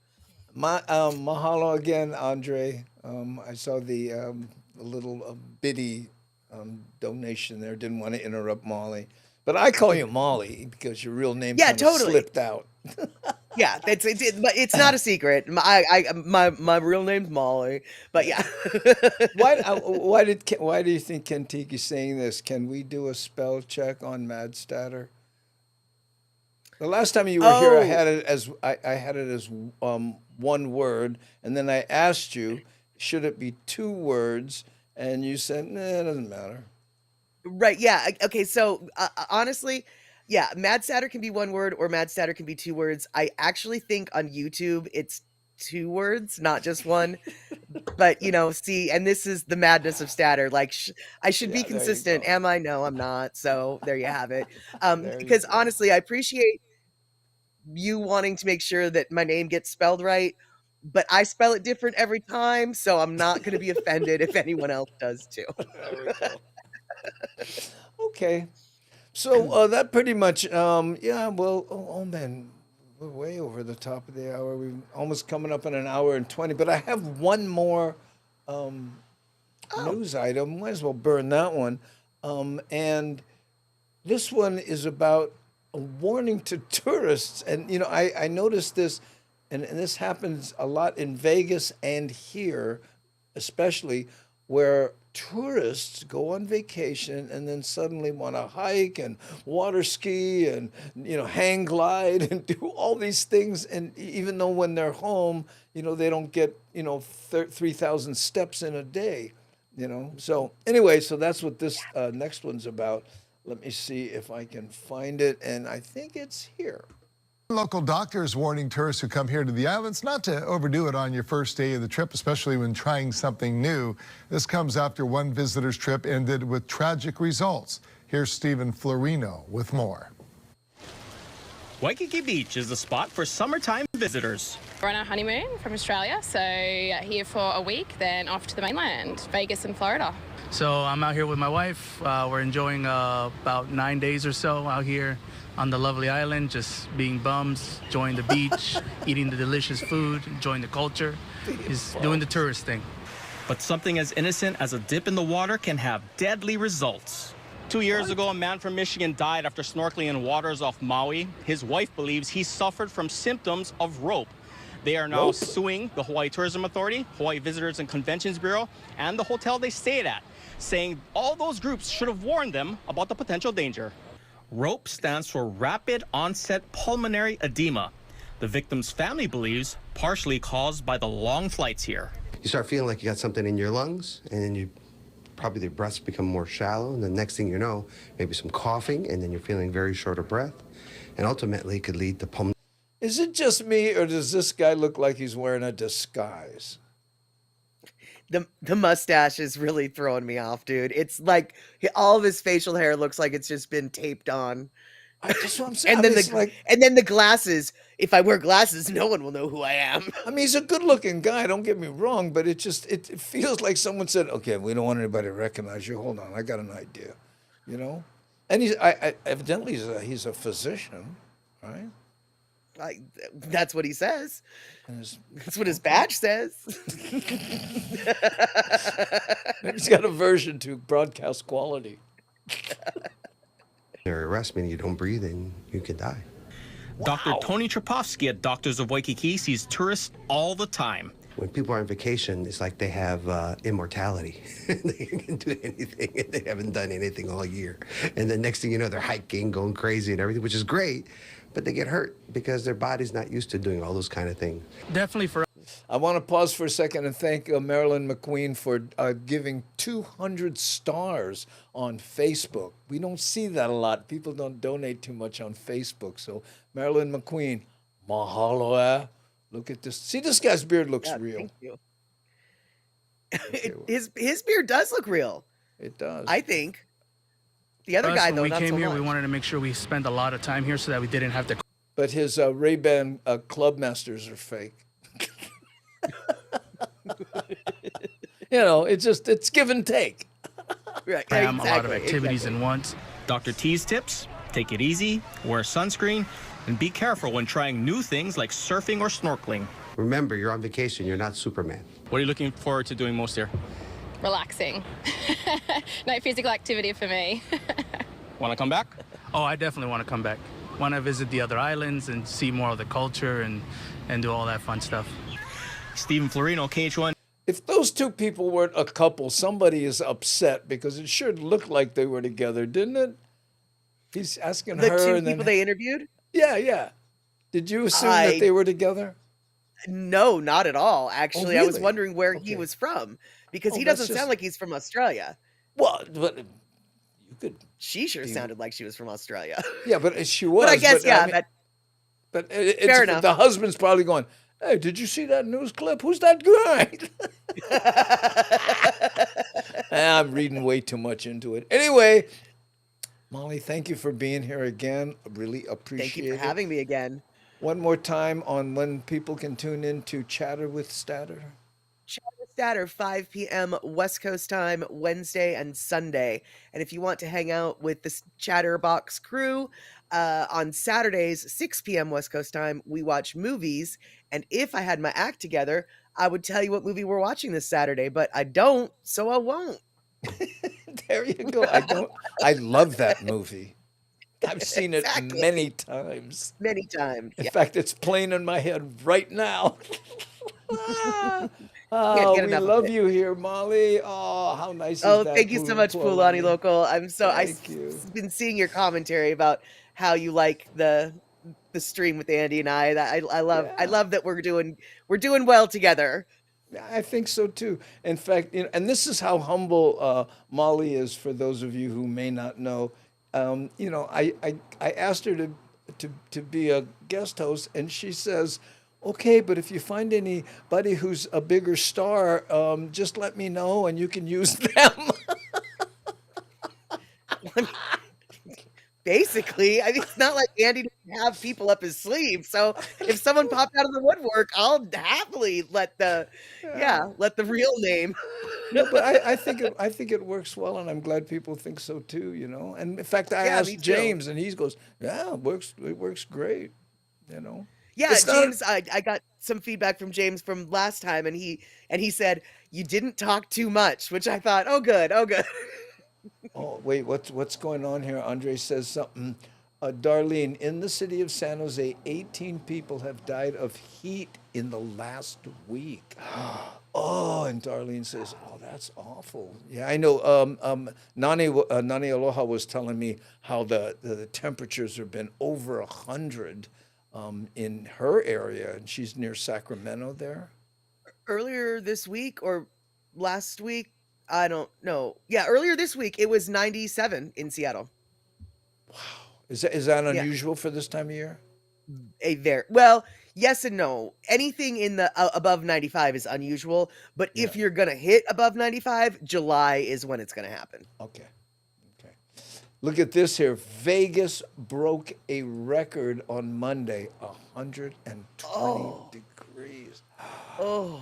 Speaker 2: Mahalo again, Andre. I saw the little bitty donation there. Didn't want to interrupt Molly, but I call you Molly because your real name kind of slipped out.
Speaker 3: Yeah, but it's not a secret. My real name's Molly, but yeah.
Speaker 2: Why do you think Kentiki's saying this? Can we do a spell check on Mad Statter? The last time you were here, I had it as one word, and then I asked you, should it be 2 words, and you said, nah, it doesn't matter.
Speaker 3: Right? Yeah. Okay. So honestly, yeah, Mad Statter can be 1 word or Mad Statter can be 2 words. I actually think on YouTube it's 2 words, not just 1. But see, and this is the madness of Statter. Like, I should be consistent. Am I? No, I'm not. So there you have it. Because honestly, I appreciate you wanting to make sure that my name gets spelled right, but I spell it different every time, so I'm not going to be offended if anyone else does too.
Speaker 2: There we go. Okay. So that pretty much, yeah, well, oh man, we're way over the top of the hour. We're almost coming up on an hour and 20, but I have one more news item. Might as well burn that one. And this one is about a warning to tourists. And, I noticed this, and this happens a lot in Vegas and here, especially, where tourists go on vacation and then suddenly want to hike and water ski and hang glide and do all these things, and even though when they're home they don't get 3,000 steps in a day, so anyway, so that's what this next one's about. Let me see if I can find it, and I think it's here.
Speaker 4: Local doctors warning tourists who come here to the islands not to overdo it on your first day of the trip, especially when trying something new. This comes after one visitor's trip ended with tragic results. Here's Stephen Florino with more.
Speaker 6: Waikiki Beach is the spot for summertime visitors.
Speaker 7: We're on our honeymoon from Australia, so here for a week, then off to the mainland, Vegas and Florida.
Speaker 9: So I'm out here with my wife. We're enjoying about 9 days or so out here on the lovely island, just being bums, enjoying the beach, eating the delicious food, enjoying the culture, just doing the tourist thing.
Speaker 6: But something as innocent as a dip in the water can have deadly results. 2 years ago, a man from Michigan died after snorkeling in waters off Maui. His wife believes he suffered from symptoms of rope. They are now suing the Hawaii Tourism Authority, Hawaii Visitors and Conventions Bureau, and the hotel they stayed at, saying all those groups should have warned them about the potential danger. ROPE stands for Rapid Onset Pulmonary Edema. The victim's family believes partially caused by the long flights here.
Speaker 10: You start feeling like you got something in your lungs, and then probably the breaths become more shallow, and the next thing you know, maybe some coughing, and then you're feeling very short of breath, and ultimately it could lead to pulmonary.
Speaker 2: Is it just me, or does this guy look like he's wearing a disguise?
Speaker 3: The mustache is really throwing me off, dude. It's like all of his facial hair looks like it's just been taped on.
Speaker 2: That's what I'm saying.
Speaker 3: And then the glasses. If I wear glasses, no one will know who I am.
Speaker 2: I mean, he's a good-looking guy. Don't get me wrong, but it feels like someone said, "Okay, we don't want anybody to recognize you. Hold on, I got an idea," And evidently he's a phisian, right?
Speaker 3: That's what he says. That's what his badge says.
Speaker 2: He's got a version to broadcast quality.
Speaker 10: Arrest meaning you don't breathe and you could die.
Speaker 6: Dr. Tony Trapovsky at Doctors of Waikiki sees tourists all the time.
Speaker 10: When people are on vacation, it's like they have immortality. They can do anything, and they haven't done anything all year. And the next thing you know, they're hiking, going crazy and everything, which is great, but they get hurt because their body's not used to doing all those kind of things.
Speaker 9: Definitely for
Speaker 2: I want to pause for a second and thank Marilyn McQueen for giving 200 stars on Facebook. We don't see that a lot. People don't donate too much on Facebook. So Marilyn McQueen, mahalo. Look at this. See, this guy's beard looks real.
Speaker 3: Thank you. His beard does look real.
Speaker 2: It does.
Speaker 3: I think. The other guy, though,
Speaker 9: when we
Speaker 3: not
Speaker 9: came
Speaker 3: so
Speaker 9: here,
Speaker 3: much.
Speaker 9: we wanted to make sure we spent a lot of time here so that we didn't have to.
Speaker 2: But his Ray-Ban Club Masters are fake. It's give and take.
Speaker 3: Right.
Speaker 9: cram a lot of
Speaker 3: Exactly.
Speaker 9: activities
Speaker 3: Exactly.
Speaker 9: in once.
Speaker 6: Dr. T's tips: take it easy, wear sunscreen, and be careful when trying new things like surfing or snorkeling.
Speaker 10: Remember, you're on vacation. You're not Superman.
Speaker 6: What are you looking forward to doing most here?
Speaker 7: Relaxing. No physical activity for me.
Speaker 6: Want to come back?
Speaker 9: Oh, I definitely want to come back. Want to visit the other islands and see more of the culture and do all that fun stuff.
Speaker 6: Stephen Florino, KH1.
Speaker 2: If those two people weren't a couple, somebody is upset because it sure looked like they were together, didn't it? He's asking
Speaker 3: The
Speaker 2: her
Speaker 3: two
Speaker 2: and then
Speaker 3: people they interviewed?
Speaker 2: yeah. Did you assume that they were together?
Speaker 3: No, not at all. Actually, I was
Speaker 2: really?
Speaker 3: wondering where he was from because
Speaker 2: Oh,
Speaker 3: he
Speaker 2: that's
Speaker 3: doesn't
Speaker 2: just-
Speaker 3: sound like he's from Australia.
Speaker 2: Well, but you could.
Speaker 3: She sure sounded like she was from Australia.
Speaker 2: Yeah, but she was.
Speaker 3: But I guess,
Speaker 2: I mean-
Speaker 3: but
Speaker 2: it's,
Speaker 3: fair enough.
Speaker 2: The husband's probably going, "Hey, did you see that news clip? Who's that guy?" I'm reading way too much into it. Anyway, Molly, thank you for being here again. I really appreciate it.
Speaker 3: Thank you for having me again.
Speaker 2: One more time on when people can tune in to Chatter with Statter.
Speaker 3: Saturday, 5 p.m. West Coast time, Wednesday and Sunday. And if you want to hang out with the Chatterbox crew, on Saturdays, 6 p.m. West Coast time, we watch movies. And if I had my act together, I would tell you what movie we're watching this Saturday, but I don't, so I won't.
Speaker 2: There you go. I love that movie. I've seen it many times.
Speaker 3: Many times.
Speaker 2: In
Speaker 3: yeah.
Speaker 2: fact, it's playing in my head right now.
Speaker 3: Can't
Speaker 2: Oh,
Speaker 3: get
Speaker 2: we
Speaker 3: enough of
Speaker 2: love
Speaker 3: it.
Speaker 2: you here, Molly. Oh, how nice is
Speaker 3: Oh,
Speaker 2: that?
Speaker 3: thank you so much, Poolani Local. I'm so
Speaker 2: Thank you.
Speaker 3: I've been seeing your commentary about how you like the stream with Andy and I. That I love that we're doing well together.
Speaker 2: I think so too. In fact, and this is how humble Molly is. For those of you who may not know, I asked her to be a guest host, and she says, "Okay, but if you find anybody who's a bigger star, just let me know, and you can use them."
Speaker 3: Basically, I mean, it's not like Andy didn't have people up his sleeve. So if someone popped out of the woodwork, I'll happily let the real name.
Speaker 2: No, but I think it works well, and I'm glad people think so too. And in fact, I
Speaker 3: Yeah, me
Speaker 2: asked
Speaker 3: too.
Speaker 2: James, and he goes, "Yeah, it works great."
Speaker 3: Yeah,
Speaker 2: It's not-
Speaker 3: James, I got some feedback from James from last time, and he said you didn't talk too much, which I thought, oh good.
Speaker 2: Oh, wait, what's going on here? Andre says something. Darlene, in the city of San Jose, 18 people have died of heat in the last week. Oh, and Darlene says, "Oh, that's awful." Yeah, I know. Nani Aloha was telling me how the temperatures have been over 100 in her area, and she's near Sacramento there.
Speaker 3: Earlier this week or last week, I don't know. Yeah, earlier this week it was 97 in Seattle.
Speaker 2: Is that
Speaker 3: Yeah.
Speaker 2: unusual for this time of year?
Speaker 3: Well, yes and no. Anything in the above 95 is unusual, but if you're gonna hit above 95, July is when it's gonna happen.
Speaker 2: Okay. Look at this here. Vegas broke a record on Monday, 120 degrees.
Speaker 3: Oh.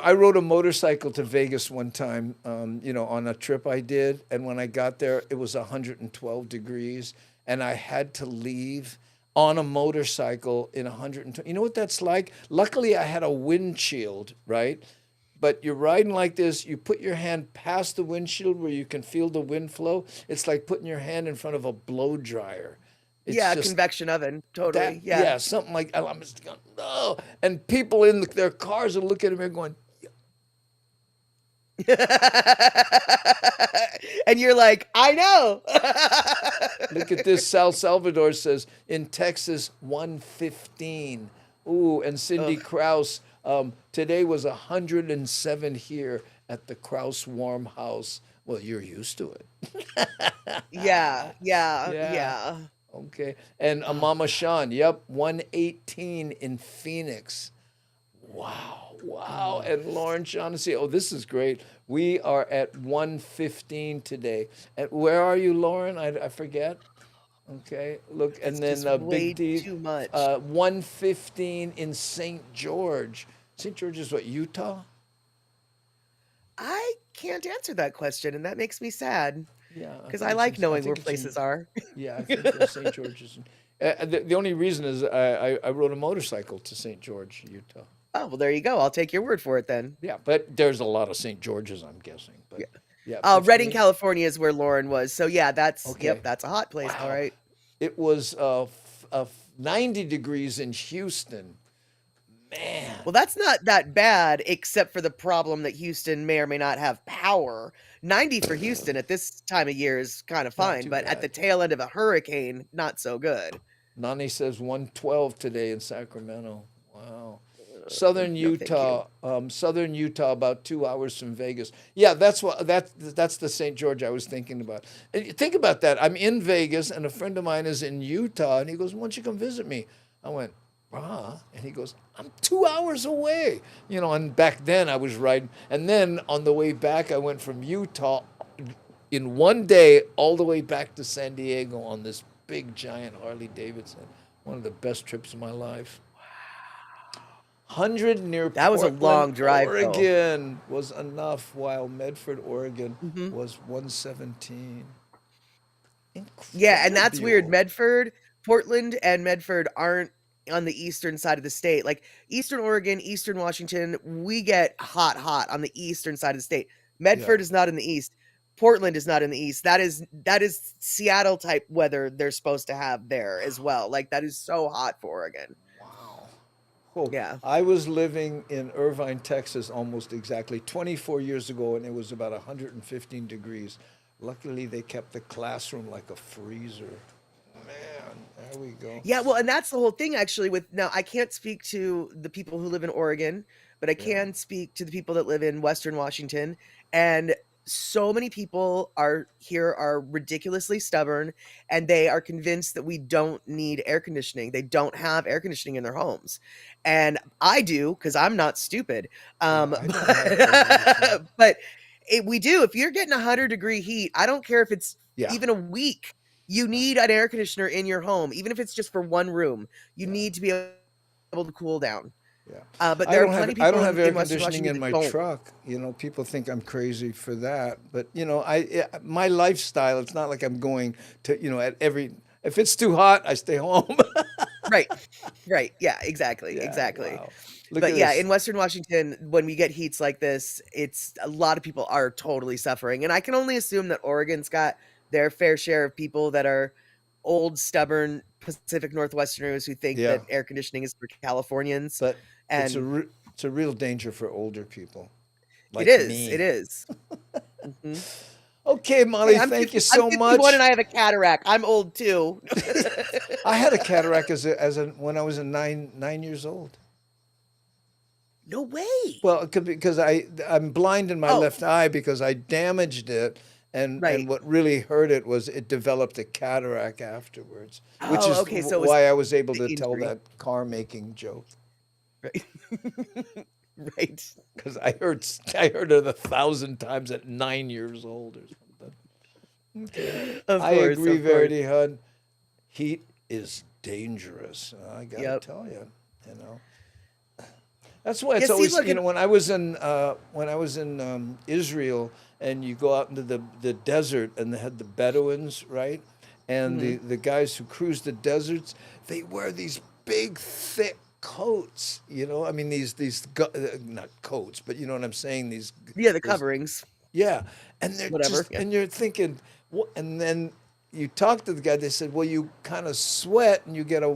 Speaker 2: I rode a motorcycle to Vegas one time, on a trip I did. And when I got there, it was 112 degrees. And I had to leave on a motorcycle in 120. You know what that's like? Luckily, I had a windshield, right? But you're riding like this, you put your hand past the windshield where you can feel the wind flow. It's like putting your hand in front of a blow dryer. It's
Speaker 3: Yeah,
Speaker 2: just-
Speaker 3: convection oven. Totally.
Speaker 2: that-
Speaker 3: yeah.
Speaker 2: something like I'm just going, no. And people in their cars are looking at me going,
Speaker 3: And you're like, I know.
Speaker 2: look at this. Sal Salvador says, in Texas, 115. Ooh, and Cindy Krause, today was 107 here at the Krause Warm House. Well, you're used to it.
Speaker 3: Yeah.
Speaker 2: Okay. And Mama Sean, 118 in Phoenix. Wow. And Lauren Shaughnessy, this is great. We are at 115 today. And where are you, Lauren? I forget. Okay, look, and
Speaker 3: It's
Speaker 2: then
Speaker 3: just way
Speaker 2: Big D,
Speaker 3: too much.
Speaker 2: 115 in St. George. St. George is what, Utah?
Speaker 3: I can't answer that question, and that makes me sad.
Speaker 2: Yeah,
Speaker 3: Because
Speaker 2: think
Speaker 3: I
Speaker 2: it's
Speaker 3: like
Speaker 2: I
Speaker 3: knowing where
Speaker 2: think it's
Speaker 3: places
Speaker 2: in.
Speaker 3: are.
Speaker 2: Yeah, I think St. George is. The only reason is I rode a motorcycle to St. George, Utah.
Speaker 3: Oh, well, there you go. I'll take your word for it then.
Speaker 2: Yeah, but there's a lot of St. George's, I'm guessing. But
Speaker 3: Yeah.
Speaker 2: yeah, but for
Speaker 3: Redding,
Speaker 2: me,
Speaker 3: California is where Lauren was. So yeah,
Speaker 2: okay.
Speaker 3: that's a hot place. All
Speaker 2: Wow.
Speaker 3: right.
Speaker 2: It was 90 degrees in Houston. Man.
Speaker 3: Well, that's not that bad, except for the problem that Houston may or may not have power. 90 for Houston at this time of year is kind of
Speaker 2: Not
Speaker 3: fine,
Speaker 2: too
Speaker 3: but at the
Speaker 2: bad.
Speaker 3: tail end of a hurricane, not so good.
Speaker 2: Nani says 112 today in Sacramento. Wow. Southern
Speaker 3: No, thank you.
Speaker 2: Southern Utah, about 2 hours from Vegas. Yeah, that's the St. George I was thinking about. And think about that. I'm in Vegas, and a friend of mine is in Utah, and he goes, "Why don't you come visit me?" I went, and he goes, "I'm 2 hours away." And back then I was riding, and then on the way back I went from Utah in one day all the way back to San Diego on this big giant Harley Davidson. One of the best trips of my life. 100 near
Speaker 3: That was a
Speaker 2: Portland,
Speaker 3: long drive, though.
Speaker 2: Oregon was enough, while Medford, Oregon
Speaker 3: Mhm.
Speaker 2: was 117.
Speaker 3: Yeah, and that's weird.
Speaker 2: Incredible.
Speaker 3: Portland and Medford aren't on the eastern side of the state. Like Eastern Oregon, Eastern Washington, we get hot on the eastern side of the state. Medford
Speaker 2: Yeah.
Speaker 3: is not in the east. Portland is not in the east. That is Seattle type weather they're supposed to have there as well. Like that is so hot for Oregon.
Speaker 2: Oh,
Speaker 3: Yeah.
Speaker 2: I was living in Irvine, Texas, almost exactly 24 years ago, and it was about 115 degrees. Luckily, they kept the classroom like a freezer. Man, there we go.
Speaker 3: Yeah, well, and that's the whole thing actually now I can't speak to the people who live in Oregon, but I can speak to the people that live in Western Washington, and so many people are ridiculously stubborn, and they are convinced that we don't need air conditioning. They don't have air conditioning in their homes. And I do cuz I'm not stupid.
Speaker 2: Yeah, I don't have air conditioning.
Speaker 3: But we do. If you're getting 100-degree heat, I don't care if it's
Speaker 2: Yeah.
Speaker 3: even a week. You need an air conditioner in your home, even if it's just for one room. You need to be able to cool down.
Speaker 2: Yeah.
Speaker 3: But
Speaker 2: I
Speaker 3: there are
Speaker 2: don't
Speaker 3: plenty
Speaker 2: have
Speaker 3: of people
Speaker 2: I don't have air
Speaker 3: in Western
Speaker 2: conditioning
Speaker 3: Washington
Speaker 2: in
Speaker 3: that
Speaker 2: my
Speaker 3: don't.
Speaker 2: truck. People think I'm crazy for that, but my lifestyle. It's not like I'm going to at every. If it's too hot, I stay home.
Speaker 3: Right. Right. Yeah, exactly.
Speaker 2: Yeah,
Speaker 3: Exactly.
Speaker 2: wow. Look
Speaker 3: But
Speaker 2: at
Speaker 3: yeah,
Speaker 2: this.
Speaker 3: in Western Washington, when we get heats like this, it's a lot of people are totally suffering. And I can only assume that Oregon's got their fair share of people that are old, stubborn Pacific Northwesterners who think
Speaker 2: Yeah.
Speaker 3: that air conditioning is for Californians.
Speaker 2: But it's
Speaker 3: And
Speaker 2: a real danger for older people
Speaker 3: it
Speaker 2: like
Speaker 3: is. It
Speaker 2: me.
Speaker 3: is. Mhm.
Speaker 2: Okay, Molly,
Speaker 3: Hey,
Speaker 2: thank you
Speaker 3: I'm
Speaker 2: so
Speaker 3: 51
Speaker 2: much.
Speaker 3: and I have a cataract. I'm old too.
Speaker 2: I had a cataract when I was 9 years old.
Speaker 3: No way.
Speaker 2: Well, because I'm blind in my
Speaker 3: Oh.
Speaker 2: left eye because I damaged it, and
Speaker 3: Right.
Speaker 2: what really hurt it was it developed a cataract afterwards, which
Speaker 3: Oh,
Speaker 2: is
Speaker 3: okay, so it was
Speaker 2: why I was able
Speaker 3: the
Speaker 2: to tell
Speaker 3: injury.
Speaker 2: that car making joke.
Speaker 3: Right. Right.
Speaker 2: Because I heard it 1,000 times at 9 years old or something. Okay.
Speaker 3: Of
Speaker 2: I
Speaker 3: course,
Speaker 2: agree,
Speaker 3: of course.
Speaker 2: Verity Hud. Heat is dangerous. I gotta
Speaker 3: Yep.
Speaker 2: tell you, That's why it's
Speaker 3: Yeah, see,
Speaker 2: always
Speaker 3: look, and
Speaker 2: when I was in Israel, and you go out into the desert, and they had the Bedouins, right? And
Speaker 3: Mhm.
Speaker 2: the guys who cruise the deserts, they wear these big thick coats. I mean not coats, but you know what I'm saying.
Speaker 3: Yeah, the
Speaker 2: Those
Speaker 3: coverings.
Speaker 2: yeah, and they're
Speaker 3: Whatever. Yeah.
Speaker 2: and you're thinking, what? And then you talk to the guy. They said, well, you kind of sweat and you get a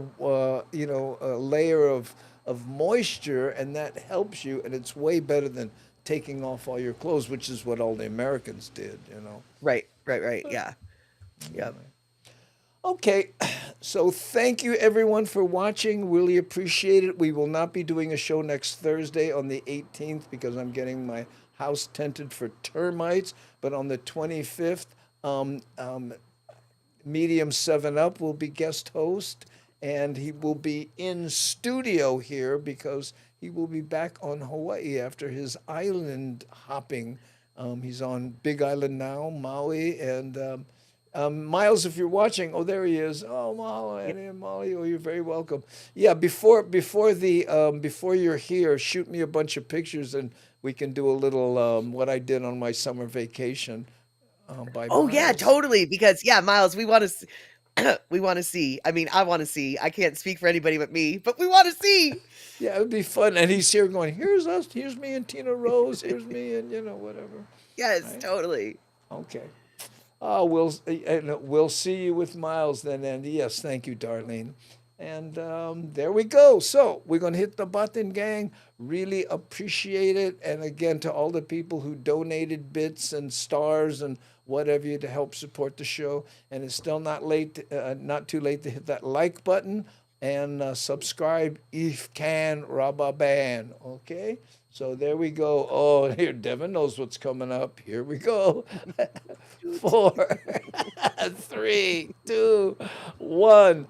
Speaker 2: layer of moisture, and that helps you, and it's way better than taking off all your clothes, which is what all the Americans did.
Speaker 3: Right. Yeah. Yep.
Speaker 2: Okay, so thank you everyone for watching. Really appreciate it. We will not be doing a show next Thursday on the 18th because I'm getting my house tented for termites. But on the 25th, Medium 7 Up will be guest host, and he will be in studio here because he will be back on Hawaii after his island hopping. He's on Big Island now, Maui, and Miles, if you're watching, there he is. Oh, Molly, oh, you're very welcome. Yeah, before you're here, shoot me a bunch of pictures, and we can do a little what I did on my summer vacation by
Speaker 3: Oh yeah,
Speaker 2: Miles.
Speaker 3: totally. Because yeah, Miles, we want to we want to see. I mean, I want to see. I can't speak for anybody but me, but we want to see.
Speaker 2: Yeah, it would be fun. And he's here going, here's us, here's me and Tina Rose, here's me and, whatever.
Speaker 3: Yes,
Speaker 2: Right?
Speaker 3: totally.
Speaker 2: Okay. We'll see you with Miles then, Andy. Yes, thank you, Darlene. And there we go. So we're going to hit the button, gang. Really appreciate it. And again, to all the people who donated bits and stars and whatever you to help support the show. And it's still not too late to hit that like button and subscribe if can, Rababan. Okay? So there we go. Oh, here, Devin knows what's coming up. Here we go. 4, 3, 2, 1.